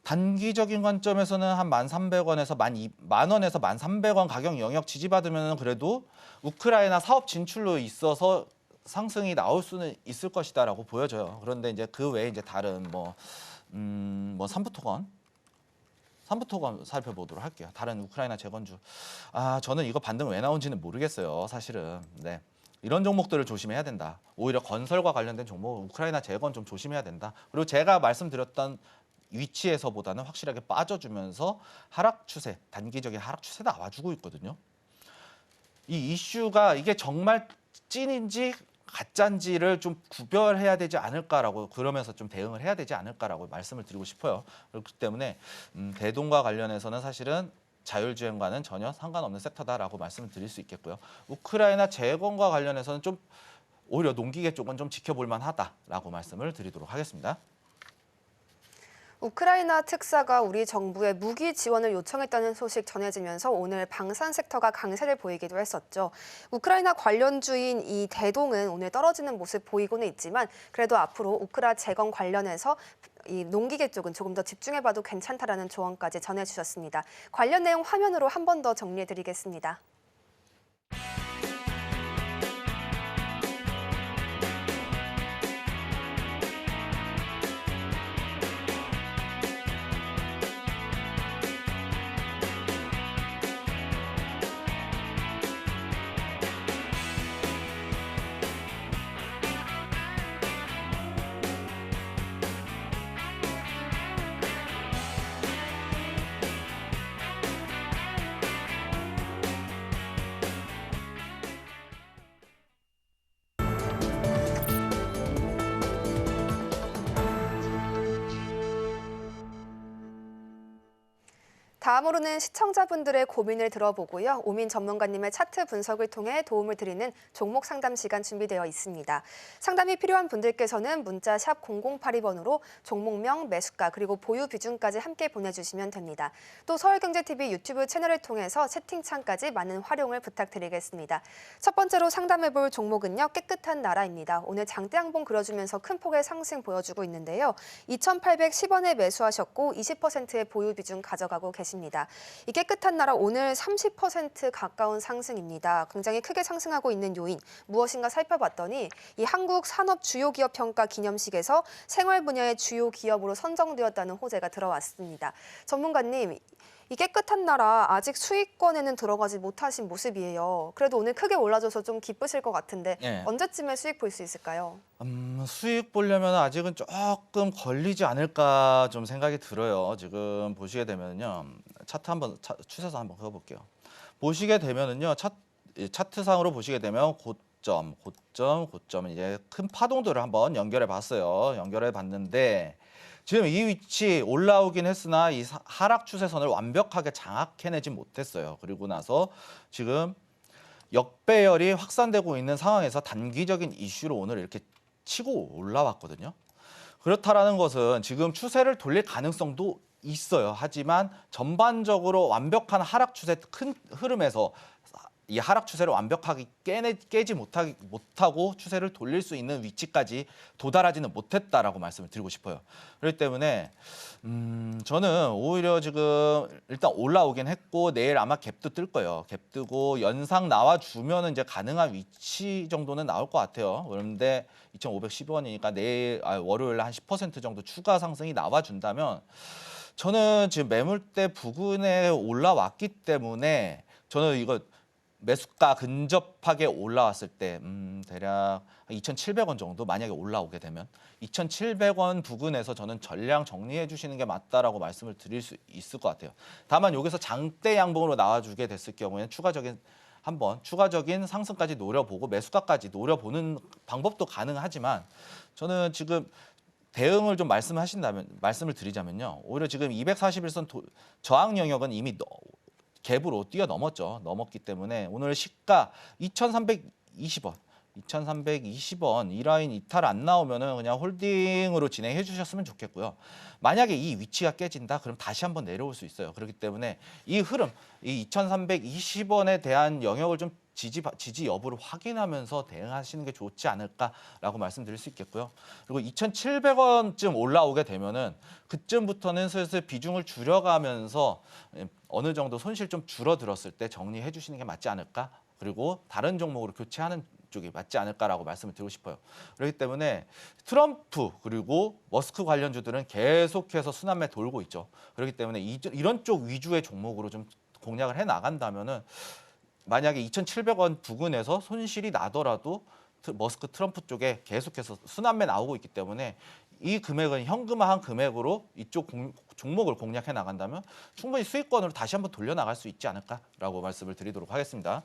Speaker 3: 단기적인 관점에서는 한 1,300원에서 10,000원에서 1,300원 가격 영역 지지받으면 그래도 우크라이나 사업 진출로 있어서 상승이 나올 수는 있을 것이다라고 보여져요. 그런데 이제 그 외에 이제 다른 뭐 삼부토건 살펴보도록 할게요. 다른 우크라이나 재건주. 저는 이거 반등 왜 나온지는 모르겠어요. 사실은. 네. 이런 종목들을 조심해야 된다. 오히려 건설과 관련된 종목, 우크라이나 재건 좀 조심해야 된다. 그리고 제가 말씀드렸던 위치에서보다는 확실하게 빠져주면서 하락 추세, 단기적인 하락 추세 나와주고 있거든요. 이 이슈가 이게 정말 찐인지 가짜인지를 좀 구별해야 되지 않을까라고, 그러면서 좀 대응을 해야 되지 않을까라고 말씀을 드리고 싶어요. 그렇기 때문에 대동과 관련해서는 사실은 자율주행과는 전혀 상관없는 섹터다라고 말씀을 드릴 수 있겠고요. 우크라이나 재건과 관련해서는 좀 오히려 농기계 쪽은 좀 지켜볼 만하다라고 말씀을 드리도록 하겠습니다.
Speaker 2: 우크라이나 특사가 우리 정부에 무기 지원을 요청했다는 소식 전해지면서 오늘 방산 섹터가 강세를 보이기도 했었죠. 우크라이나 관련주인 이 대동은 오늘 떨어지는 모습 보이고는 있지만 그래도 앞으로 우크라 재건 관련해서 이 농기계 쪽은 조금 더 집중해봐도 괜찮다라는 조언까지 전해주셨습니다. 관련 내용 화면으로 한 번 더 정리해드리겠습니다. 다음으로는 시청자분들의 고민을 들어보고요. 오민 전문가님의 차트 분석을 통해 도움을 드리는 종목 상담 시간 준비되어 있습니다. 상담이 필요한 분들께서는 문자 샵 0082번으로 종목명, 매수가, 그리고 보유 비중까지 함께 보내주시면 됩니다. 또 서울경제TV 유튜브 채널을 통해서 채팅창까지 많은 활용을 부탁드리겠습니다. 첫 번째로 상담해볼 종목은요. 깨끗한 나라입니다. 오늘 장대 양봉 그려주면서 큰 폭의 상승 보여주고 있는데요. 2,810원에 매수하셨고 20%의 보유 비중 가져가고 계십니다. 이 깨끗한 나라 오늘 30% 가까운 상승입니다. 굉장히 크게 상승하고 있는 요인 무엇인가 살펴봤더니 이 한국 산업 주요 기업 평가 기념식에서 생활 분야의 주요 기업으로 선정되었다는 호재가 들어왔습니다. 전문가님, 이 깨끗한 나라 아직 수익권에는 들어가지 못하신 모습이에요. 그래도 오늘 크게 올라줘서 좀 기쁘실 것 같은데
Speaker 3: 네.
Speaker 2: 언제쯤에 수익 볼 수 있을까요?
Speaker 3: 수익 보려면 아직은 조금 걸리지 않을까 좀 생각이 들어요. 지금 보시게 되면요. 차트 한번 추세선 한번 그어볼게요. 보시게 되면은요. 차트상으로 보시게 되면 고점 이제 큰 파동들을 한번 연결해 봤어요. 연결해 봤는데 지금 이 위치 올라오긴 했으나 이 하락 추세선을 완벽하게 장악해내지 못했어요. 그리고 나서 지금 역배열이 확산되고 있는 상황에서 단기적인 이슈로 오늘 이렇게 치고 올라왔거든요. 그렇다라는 것은 지금 추세를 돌릴 가능성도 있어요. 하지만 전반적으로 완벽한 하락 추세 큰 흐름에서 이 하락 추세를 완벽하게 깨지 못하고 추세를 돌릴 수 있는 위치까지 도달하지는 못했다라고 말씀을 드리고 싶어요. 그렇기 때문에 저는 오히려 지금 일단 올라오긴 했고 내일 아마 갭도 뜰 거예요. 갭 뜨고 연상 나와주면 이제 가능한 위치 정도는 나올 것 같아요. 그런데 2,510원이니까 내일 월요일 한 10% 정도 추가 상승이 나와준다면 저는 지금 매물대 부근에 올라왔기 때문에 저는 이거 매수가 근접하게 올라왔을 때 대략 2,700원 정도 만약에 올라오게 되면 2,700원 부근에서 저는 전량 정리해 주시는 게 맞다라고 말씀을 드릴 수 있을 것 같아요. 다만 여기서 장대 양봉으로 나와주게 됐을 경우에는 추가적인 상승까지 노려보고 매수가까지 노려보는 방법도 가능하지만 저는 지금 대응을 좀 말씀을 드리자면요. 오히려 지금 241선 저항 영역은 이미 갭으로 뛰어넘었기 때문에 오늘 시가 2,320원 2,320원 이 라인 이탈 안 나오면은 그냥 홀딩으로 진행해 주셨으면 좋겠고요. 만약에 이 위치가 깨진다, 그럼 다시 한번 내려올 수 있어요. 그렇기 때문에 이 흐름, 이 2,320원에 대한 영역을 좀 지지 여부를 확인하면서 대응하시는 게 좋지 않을까라고 말씀드릴 수 있겠고요. 그리고 2,700원쯤 올라오게 되면은 그쯤부터는 슬슬 비중을 줄여가면서 어느 정도 손실 좀 줄어들었을 때 정리해 주시는 게 맞지 않을까? 그리고 다른 종목으로 교체하는 쪽이 맞지 않을까라고 말씀을 드리고 싶어요. 그렇기 때문에 트럼프 그리고 머스크 관련주들은 계속해서 순환매 돌고 있죠. 그렇기 때문에 이런 쪽 위주의 종목으로 좀 공략을 해 나간다면은 만약에 2,700원 부근에서 손실이 나더라도 머스크 트럼프 쪽에 계속해서 순환매 나오고 있기 때문에 이 금액은 현금화한 금액으로 이쪽 종목을 공략해 나간다면 충분히 수익권으로 다시 한번 돌려나갈 수 있지 않을까라고 말씀을 드리도록 하겠습니다.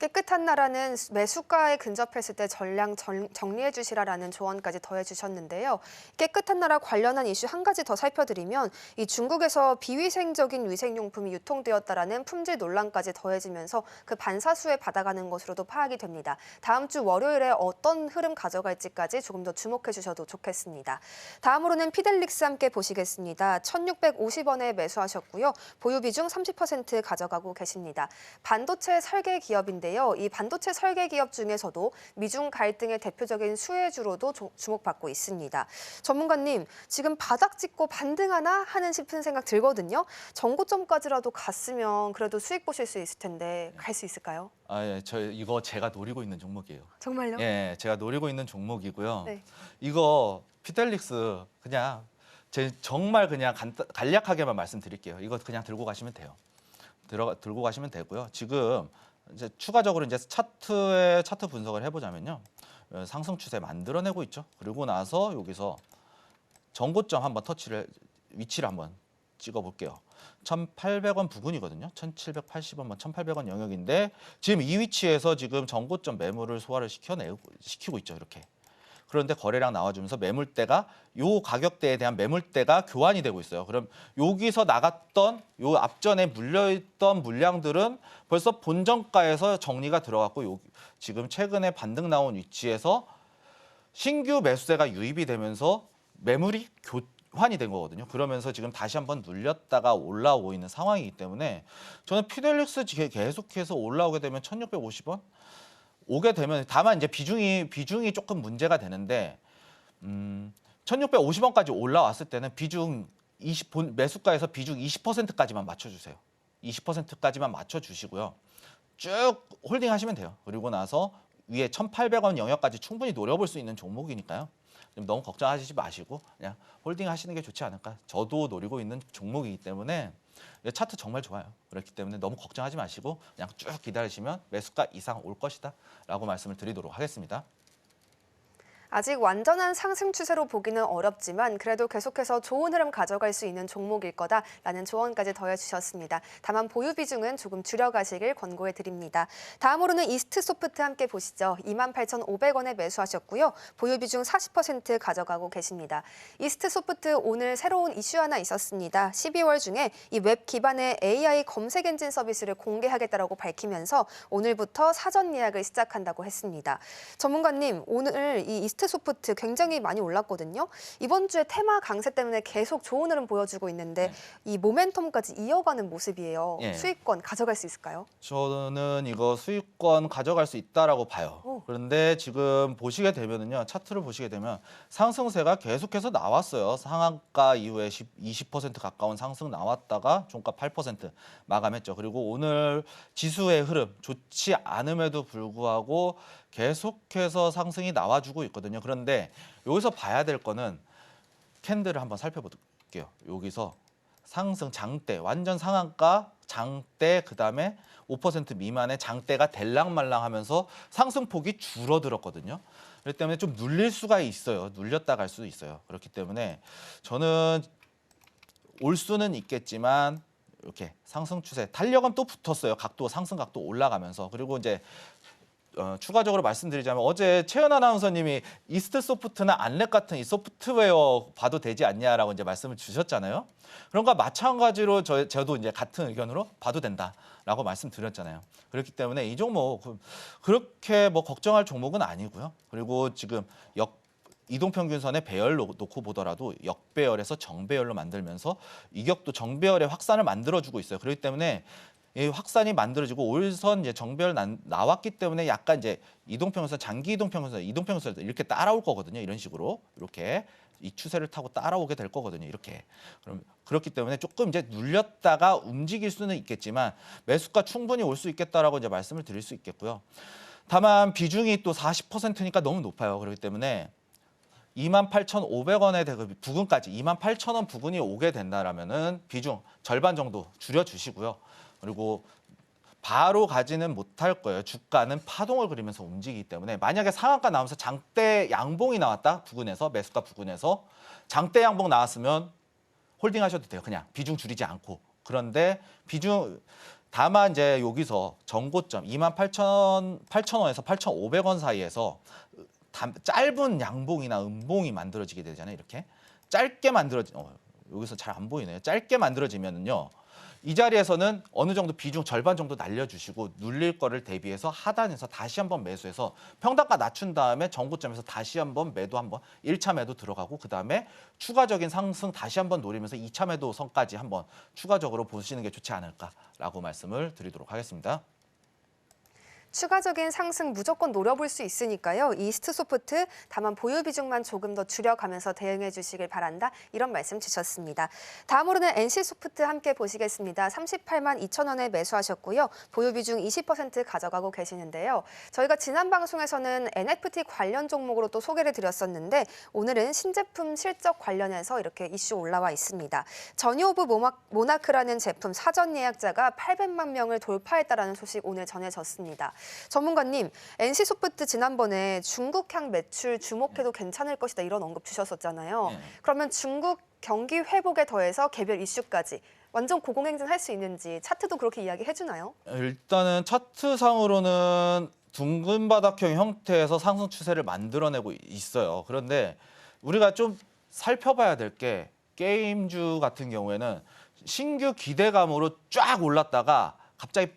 Speaker 2: 깨끗한 나라는 매수가에 근접했을 때 전량 정리해 주시라라는 조언까지 더해 주셨는데요. 깨끗한 나라 관련한 이슈 한 가지 더 살펴드리면 이 중국에서 비위생적인 위생용품이 유통되었다라는 품질 논란까지 더해지면서 그 반사수에 받아가는 것으로도 파악이 됩니다. 다음 주 월요일에 어떤 흐름 가져갈지까지 조금 더 주목해 주셔도 좋겠습니다. 다음으로는 피델릭스 함께 보시겠습니다. 1,650원에 매수하셨고요. 보유 비중 30% 가져가고 계십니다. 반도체 설계 기업인데 이 반도체 설계 기업 중에서도 미중 갈등의 대표적인 수혜주로도 주목받고 있습니다. 전문가님, 지금 바닥 찍고 반등하나 하는 싶은 생각 들거든요. 정고점까지라도 갔으면 그래도 수익 보실 수 있을 텐데 갈 수 있을까요?
Speaker 3: 예, 이거 제가 노리고 있는 종목이에요.
Speaker 2: 정말요?
Speaker 3: 예, 제가 노리고 있는 종목이고요.
Speaker 2: 네.
Speaker 3: 이거 피델릭스 그냥 정말 그냥 간략하게만 말씀드릴게요. 이거 그냥 들고 가시면 돼요. 들고 가시면 되고요. 지금 이제 추가적으로 이제 차트 분석을 해보자면요, 상승 추세 만들어내고 있죠. 그리고 나서 여기서 전고점 한번 위치를 한번 찍어볼게요. 1,800원 부근이거든요. 1,780원, 1,800원 영역인데 지금 이 위치에서 지금 전고점 매물을 소화를 시키고 있죠. 이렇게. 그런데 거래량 나와주면서 매물대가 요 가격대에 대한 매물대가 교환이 되고 있어요. 그럼 여기서 나갔던 요 앞전에 물려있던 물량들은 벌써 본정가에서 정리가 들어갔고 지금 최근에 반등 나온 위치에서 신규 매수세가 유입이 되면서 매물이 교환이 된 거거든요. 그러면서 지금 다시 한번 눌렸다가 올라오고 있는 상황이기 때문에 저는 피델릭스 계속해서 올라오게 되면 1,650원 오게 되면, 다만 이제 비중이 조금 문제가 되는데 1,650원까지 올라왔을 때는 매수가에서 비중 20%까지만 맞춰주세요. 20%까지만 맞춰주시고요. 쭉 홀딩하시면 돼요. 그리고 나서 위에 1,800원 영역까지 충분히 노려볼 수 있는 종목이니까요. 너무 걱정하시지 마시고 그냥 홀딩하시는 게 좋지 않을까. 저도 노리고 있는 종목이기 때문에 차트 정말 좋아요. 그렇기 때문에 너무 걱정하지 마시고 그냥 쭉 기다리시면 매수가 이상 올 것이다 라고 말씀을 드리도록 하겠습니다.
Speaker 2: 아직 완전한 상승 추세로 보기는 어렵지만 그래도 계속해서 좋은 흐름 가져갈 수 있는 종목일 거다라는 조언까지 더해주셨습니다. 다만 보유 비중은 조금 줄여가시길 권고해 드립니다. 다음으로는 이스트소프트 함께 보시죠. 28,500원에 매수하셨고요. 보유 비중 40% 가져가고 계십니다. 이스트소프트 오늘 새로운 이슈 하나 있었습니다. 12월 중에 이 웹 기반의 AI 검색 엔진 서비스를 공개하겠다라고 밝히면서 오늘부터 사전 예약을 시작한다고 했습니다. 전문가님, 오늘 이 이스트소프트 굉장히 많이 올랐거든요. 이번 주에 테마 강세 때문에 계속 좋은 흐름 보여주고 있는데 이 모멘텀까지 이어가는 모습이에요.
Speaker 3: 예.
Speaker 2: 수익권 가져갈 수 있을까요?
Speaker 3: 저는 이거 수익권 가져갈 수 있다라고 봐요. 그런데 지금 보시게 되면은요, 차트를 보시게 되면 상승세가 계속해서 나왔어요. 상한가 이후에 20% 가까운 상승 나왔다가 종가 8% 마감했죠. 그리고 오늘 지수의 흐름 좋지 않음에도 불구하고 계속해서 상승이 나와주고 있거든요. 그런데 여기서 봐야 될 거는 캔들을 한번 살펴볼게요. 여기서 상승 장대, 완전 상한가 장대, 그다음에 5% 미만의 장대가 될랑말랑하면서 상승폭이 줄어들었거든요. 그렇기 때문에 좀 눌릴 수가 있어요. 눌렸다 갈 수도 있어요. 그렇기 때문에 저는 올 수는 있겠지만 이렇게 상승 추세, 탄력은 또 붙었어요. 상승 각도 올라가면서. 그리고 이제 추가적으로 말씀드리자면 어제 최연 아나운서님이 이스트 소프트나 안랩 같은 이 소프트웨어 봐도 되지 않냐라고 이제 말씀을 주셨잖아요. 그런 거 마찬가지로 저도 이제 같은 의견으로 봐도 된다라고 말씀드렸잖아요. 그렇기 때문에 이 종목 그렇게 뭐 걱정할 종목은 아니고요. 그리고 지금 이동평균선의 배열 놓고 보더라도 역배열에서 정배열로 만들면서 이격도 정배열의 확산을 만들어주고 있어요. 그렇기 때문에 이 확산이 만들어지고 올선 이제 정배열 나왔기 때문에 약간 이제 이동평균선, 장기 이동평균선 이렇게 따라올 거거든요. 이런 식으로 이렇게 이 추세를 타고 따라오게 될 거거든요. 이렇게. 그렇기 때문에 조금 이제 눌렸다가 움직일 수는 있겠지만 매수가 충분히 올 수 있겠다라고 이제 말씀을 드릴 수 있겠고요. 다만 비중이 또 40%니까 너무 높아요. 그렇기 때문에 28,500원의 부근까지 28,000원 부근이 오게 된다라면은 비중 절반 정도 줄여 주시고요. 그리고 바로 가지는 못할 거예요. 주가는 파동을 그리면서 움직이기 때문에 만약에 상한가 나오면서 장대 양봉이 나왔다. 부근에서 매수가 부근에서 장대 양봉 나왔으면 홀딩 하셔도 돼요. 그냥 비중 줄이지 않고. 그런데 다만 이제 여기서 정고점 28,000원에서 8,500원 사이에서 짧은 양봉이나 음봉이 만들어지게 되잖아요. 이렇게 짧게 여기서 잘 안 보이네요. 짧게 만들어지면은요. 이 자리에서는 어느 정도 비중 절반 정도 날려주시고 눌릴 거를 대비해서 하단에서 다시 한번 매수해서 평단가 낮춘 다음에 정고점에서 다시 한번 매도 한번 1차 매도 들어가고 그다음에 추가적인 상승 다시 한번 노리면서 2차 매도 선까지 한번 추가적으로 보시는 게 좋지 않을까라고 말씀을 드리도록 하겠습니다.
Speaker 2: 추가적인 상승 무조건 노려볼 수 있으니까요. 이스트 소프트 다만 보유 비중만 조금 더 줄여가면서 대응해 주시길 바란다. 이런 말씀 주셨습니다. 다음으로는 NC 소프트 함께 보시겠습니다. 38만 2천 원에 매수하셨고요. 보유 비중 20% 가져가고 계시는데요. 저희가 지난 방송에서는 NFT 관련 종목으로 또 소개를 드렸었는데 오늘은 신제품 실적 관련해서 이렇게 이슈 올라와 있습니다. 전이 오브 모나크라는 제품 사전 예약자가 800만 명을 돌파했다라는 소식 오늘 전해졌습니다. 전문가님, NC소프트 지난번에 중국향 매출 주목해도 괜찮을 것이다 이런 언급 주셨었잖아요. 그러면 중국 경기 회복에 더해서 개별 이슈까지 완전 고공행진할 수 있는지 차트도 그렇게 이야기해 주나요?
Speaker 3: 일단은 차트상으로는 둥근 바닥형 형태에서 상승 추세를 만들어내고 있어요. 그런데 우리가 좀 살펴봐야 될 게 게임주 같은 경우에는 신규 기대감으로 쫙 올랐다가 갑자기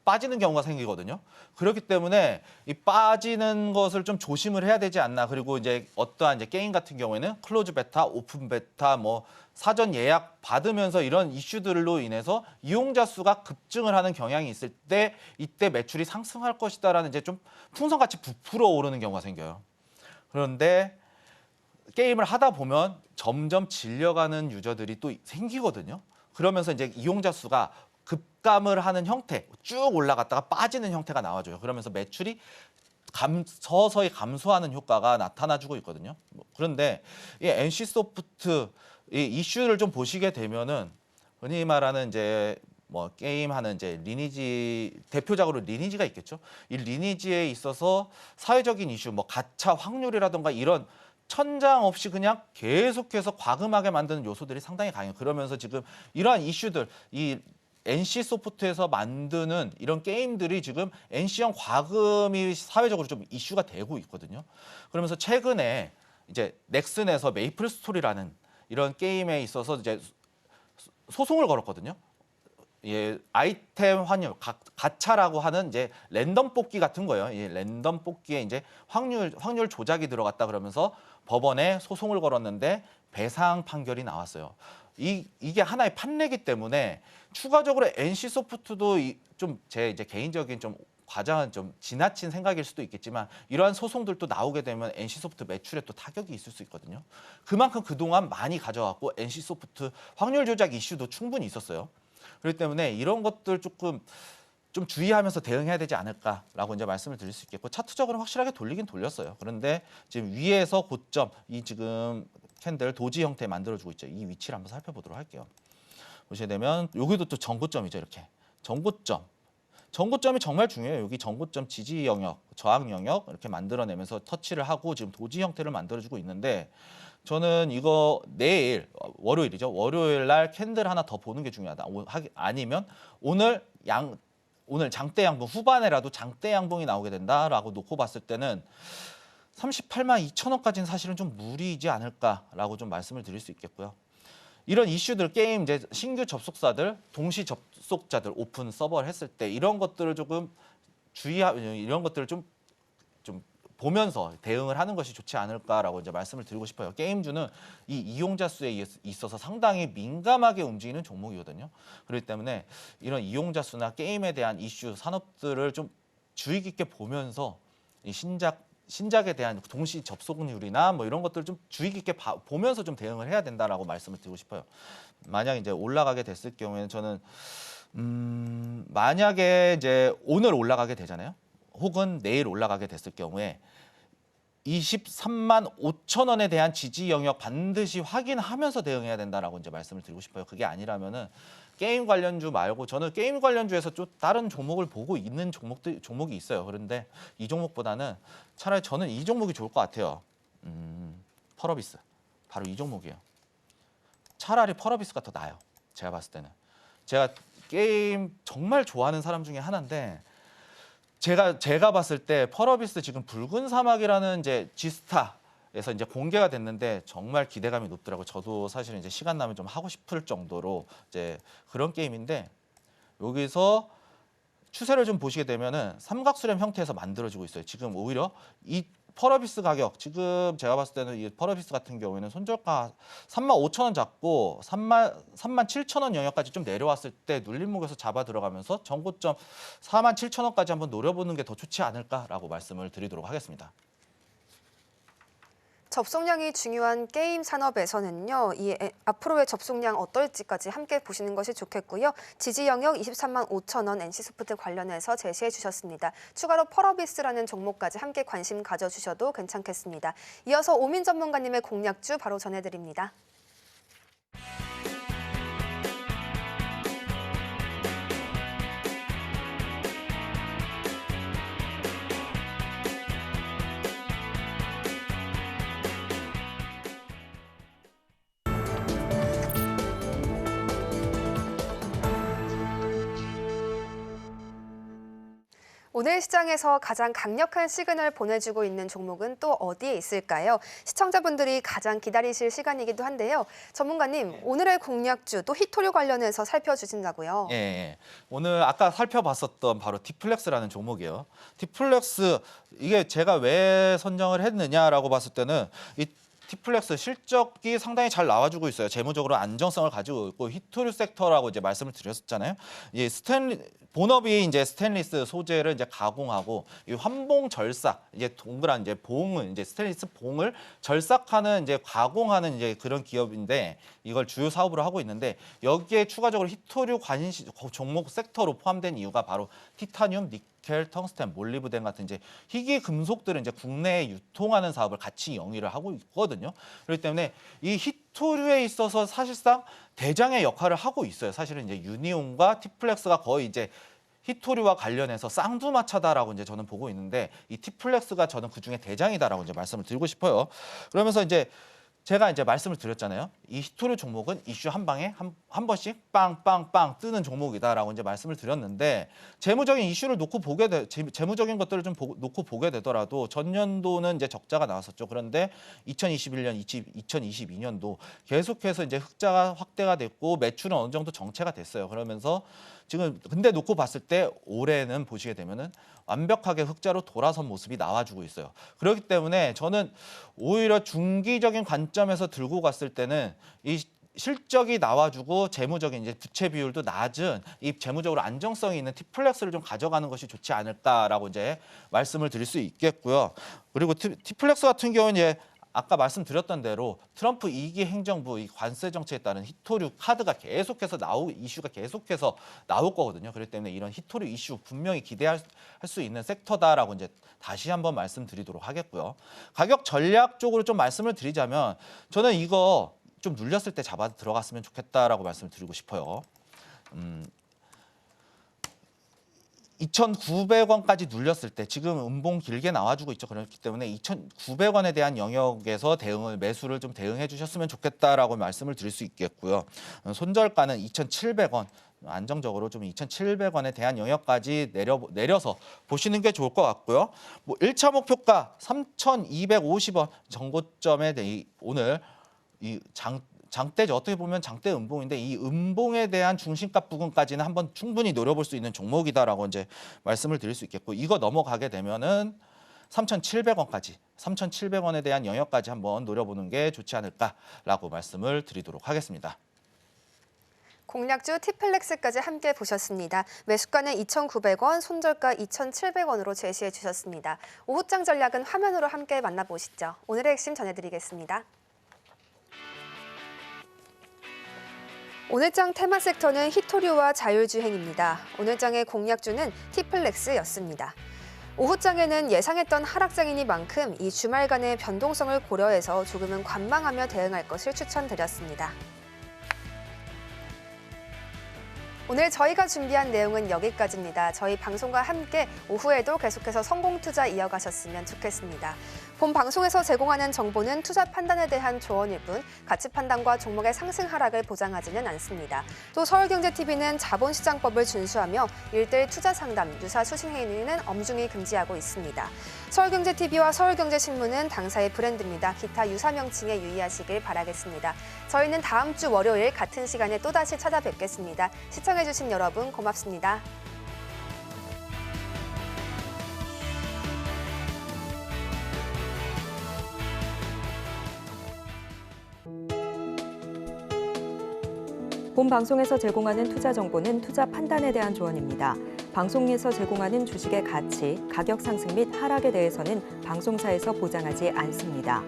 Speaker 3: 빠지는 경우가 생기거든요. 그렇기 때문에 이 빠지는 것을 좀 조심을 해야 되지 않나. 그리고 이제 어떠한 이제 게임 같은 경우에는 클로즈 베타, 오픈 베타, 뭐 사전 예약 받으면서 이런 이슈들로 인해서 이용자 수가 급증을 하는 경향이 있을 때 이때 매출이 상승할 것이다라는 이제 좀 풍선같이 부풀어 오르는 경우가 생겨요. 그런데 게임을 하다 보면 점점 질려가는 유저들이 또 생기거든요. 그러면서 이제 이용자 수가 급감을 하는 형태, 쭉 올라갔다가 빠지는 형태가 나와줘요. 그러면서 매출이 서서히 감소하는 효과가 나타나주고 있거든요. 그런데 이 NC소프트 이 이슈를 좀 보시게 되면은 흔히 말하는 이제 뭐 게임하는 이제 리니지 대표적으로 리니지가 있겠죠. 이 리니지에 있어서 사회적인 이슈, 뭐 가차 확률이라든가 이런 천장 없이 그냥 계속해서 과금하게 만드는 요소들이 상당히 강해요. 그러면서 지금 이러한 이슈들, 이 NC소프트에서 만드는 이런 게임들이 지금 NC형 과금이 사회적으로 좀 이슈가 되고 있거든요. 그러면서 최근에 이제 넥슨에서 메이플 스토리라는 이런 게임에 있어서 이제 소송을 걸었거든요. 예, 아이템 환율, 가차라고 하는 이제 랜덤 뽑기 같은 거예요. 이 랜덤 뽑기에 이제 확률 조작이 들어갔다 그러면서 법원에 소송을 걸었는데 배상 판결이 나왔어요. 이게 하나의 판례이기 때문에 추가적으로 NC소프트도 좀 제 이제 개인적인 좀 과장한 좀 지나친 생각일 수도 있겠지만 이러한 소송들도 나오게 되면 NC소프트 매출에 또 타격이 있을 수 있거든요. 그만큼 그동안 많이 가져왔고 NC소프트 확률 조작 이슈도 충분히 있었어요. 그렇기 때문에 이런 것들 조금 좀 주의하면서 대응해야 되지 않을까라고 이제 말씀을 드릴 수 있겠고 차트적으로 확실하게 돌리긴 돌렸어요. 그런데 지금 위에서 고점 이 지금 캔들 도지 형태 만들어주고 있죠. 이 위치를 한번 살펴보도록 할게요. 보시게 되면 여기도 또 정고점이죠. 이렇게 정고점이 정말 중요해요. 여기 정고점 지지 영역, 저항 영역 이렇게 만들어내면서 터치를 하고 지금 도지 형태를 만들어주고 있는데 저는 이거 내일 월요일이죠. 월요일 날 캔들 하나 더 보는 게 중요하다. 아니면 오늘 오늘 장대 양봉 후반에라도 장대 양봉이 나오게 된다라고 놓고 봤을 때는 38만 2천 원까지는 사실은 좀 무리이지 않을까라고 좀 말씀을 드릴 수 있겠고요. 이런 이슈들 게임 이제 신규 접속자들, 동시 접속자들 오픈 서버를 했을 때 이런 것들을 조금 이런 것들을 좀 보면서 대응을 하는 것이 좋지 않을까라고 이제 말씀을 드리고 싶어요. 게임주는 이 이용자 수에 있어서 상당히 민감하게 움직이는 종목이거든요. 그렇기 때문에 이런 이용자 수나 게임에 대한 이슈 산업들을 좀 주의 깊게 보면서 이 신작에 대한 동시 접속률이나 뭐 이런 것들을 좀 주의 깊게 보면서 좀 대응을 해야 된다라고 말씀을 드리고 싶어요. 만약 이제 올라가게 됐을 경우에는 저는 만약에 이제 오늘 올라가게 되잖아요. 혹은 내일 올라가게 됐을 경우에 23만 5천 원에 대한 지지 영역 반드시 확인하면서 대응해야 된다라고 이제 말씀을 드리고 싶어요. 그게 아니라면은 게임 관련주 말고 저는 게임 관련주에서 좀 다른 종목을 보고 있는 종목이 있어요. 그런데 이 종목보다는 차라리 저는 이 종목이 좋을 것 같아요. 펄어비스. 바로 이 종목이에요. 차라리 펄어비스가 더 나아요. 제가 봤을 때는. 제가 게임 정말 좋아하는 사람 중에 하나인데 제가 봤을 때 펄어비스 지금 붉은 사막이라는 이제 지스타에서 이제 공개가 됐는데 정말 기대감이 높더라고요. 저도 사실은 이제 시간 나면 좀 하고 싶을 정도로 이제 그런 게임인데 여기서 추세를 좀 보시게 되면은 삼각수렴 형태에서 만들어지고 있어요. 지금 오히려 이 펄어비스 가격 지금 제가 봤을 때는 이 펄어비스 같은 경우에는 손절가 35,000원 잡고 37,000원 영역까지 좀 내려왔을 때 눌림목에서 잡아 들어가면서 전고점 47,000원까지 한번 노려보는 게 더 좋지 않을까라고 말씀을 드리도록 하겠습니다.
Speaker 2: 접속량이 중요한 게임 산업에서는요. 앞으로의 접속량 어떨지까지 함께 보시는 것이 좋겠고요. 지지 영역 23만 5천 원 NC소프트 관련해서 제시해 주셨습니다. 추가로 펄어비스라는 종목까지 함께 관심 가져주셔도 괜찮겠습니다. 이어서 오민 전문가님의 공략주 바로 전해드립니다. 오늘 시장에서 가장 강력한 시그널을 보내주고 있는 종목은 또 어디에 있을까요? 시청자분들이 가장 기다리실 시간이기도 한데요. 전문가님, 오늘의 공략주 또 히토류 관련해서 살펴주신다고요?
Speaker 3: 예. 오늘 아까 살펴봤었던 바로 디플렉스라는 종목이에요. 디플렉스 이게 제가 왜 선정을 했느냐라고 봤을 때는 이 티플렉스 실적이 상당히 잘 나와주고 있어요. 재무적으로 안정성을 가지고 있고 히토류 섹터라고 이제 말씀을 드렸었잖아요. 이 본업이 이제 스테인리스 소재를 이제 가공하고 이 환봉 절삭 이제 동그란 이제 봉을 이제 스테인리스 봉을 절삭하는 이제 가공하는 이제 그런 기업인데 이걸 주요 사업으로 하고 있는데 여기에 추가적으로 히토류 관심 종목 섹터로 포함된 이유가 바로 티타늄, 니켈, 텅스텐, 몰리브덴 같은 이제 희귀 금속들은 이제 국내에 유통하는 사업을 같이 영위를 하고 있거든요. 그렇기 때문에 이 히토류에 있어서 사실상 대장의 역할을 하고 있어요. 사실은 이제 유니온과 티플렉스가 거의 이제 히토류와 관련해서 쌍두마차다라고 이제 저는 보고 있는데 이 티플렉스가 저는 그 중에 대장이다라고 이제 말씀을 드리고 싶어요. 그러면서 이제 제가 이제 말씀을 드렸잖아요. 이 히토류 종목은 이슈 한 방에 한 번씩 빵빵빵 뜨는 종목이다라고 이제 말씀을 드렸는데 재무적인 이슈를 놓고 재무적인 것들을 좀 놓고 보게 되더라도 전년도는 이제 적자가 나왔었죠. 그런데 2021년, 2022년도 계속해서 이제 흑자가 확대가 됐고 매출은 어느 정도 정체가 됐어요. 그러면서 지금 근데 놓고 봤을 때 올해는 보시게 되면은 완벽하게 흑자로 돌아선 모습이 나와주고 있어요. 그렇기 때문에 저는 오히려 중기적인 관점에서 들고 갔을 때는 이 실적이 나와주고 재무적인 이제 부채 비율도 낮은 이 재무적으로 안정성이 있는 티플렉스를 좀 가져가는 것이 좋지 않을까라고 이제 말씀을 드릴 수 있겠고요. 그리고 티플렉스 같은 경우는 이제 아까 말씀드렸던 대로 트럼프 2기 행정부 이 관세 정책에 따른 히토류 카드가 계속해서 이슈가 계속해서 나올 거거든요. 그렇기 때문에 이런 히토류 이슈 분명히 기대할 수 있는 섹터다라고 이제 다시 한번 말씀드리도록 하겠고요. 가격 전략 쪽으로 좀 말씀을 드리자면 저는 이거 좀 눌렸을 때 잡아 들어갔으면 좋겠다라고 말씀을 드리고 싶어요. 2,900원까지 눌렸을 때 지금 음봉 길게 나와주고 있죠. 그렇기 때문에 2,900원에 대한 영역에서 매수를 좀 대응해 주셨으면 좋겠다라고 말씀을 드릴 수 있겠고요. 손절가는 2,700원 안정적으로 좀 2,700원에 대한 영역까지 내려서 보시는 게 좋을 것 같고요. 뭐 1차 목표가 3,250원 정고점에 오늘 이 장대죠. 어떻게 보면 장대 음봉인데 이 음봉에 대한 중심가 부근까지는 한번 충분히 노려볼 수 있는 종목이다라고 이제 말씀을 드릴 수 있겠고, 이거 넘어가게 되면은 3,700원까지 3,700원에 대한 영역까지 한번 노려보는 게 좋지 않을까라고 말씀을 드리도록 하겠습니다.
Speaker 2: 공략주 티플렉스까지 함께 보셨습니다. 매수가는 2,900원, 손절가 2,700원으로 제시해 주셨습니다. 오후장 전략은 화면으로 함께 만나보시죠. 오늘의 핵심 전해드리겠습니다. 오늘장 테마 섹터는 히토류와 자율주행입니다. 오늘장의 공략주는 티플렉스였습니다. 오후장에는 예상했던 하락장이니만큼 이 주말간의 변동성을 고려해서 조금은 관망하며 대응할 것을 추천드렸습니다. 오늘 저희가 준비한 내용은 여기까지입니다. 저희 방송과 함께 오후에도 계속해서 성공투자 이어가셨으면 좋겠습니다. 본 방송에서 제공하는 정보는 투자 판단에 대한 조언일 뿐 가치 판단과 종목의 상승 하락을 보장하지는 않습니다. 또 서울경제TV는 자본시장법을 준수하며 1:1 투자 상담, 유사 수신 행위는 엄중히 금지하고 있습니다. 서울경제TV와 서울경제신문은 당사의 브랜드입니다. 기타 유사 명칭에 유의하시길 바라겠습니다. 저희는 다음 주 월요일 같은 시간에 또다시 찾아뵙겠습니다. 시청해주신 여러분 고맙습니다.
Speaker 1: 본 방송에서 제공하는 투자 정보는 투자 판단에 대한 조언입니다. 방송에서 제공하는 주식의 가치, 가격 상승 및 하락에 대해서는 방송사에서 보장하지 않습니다.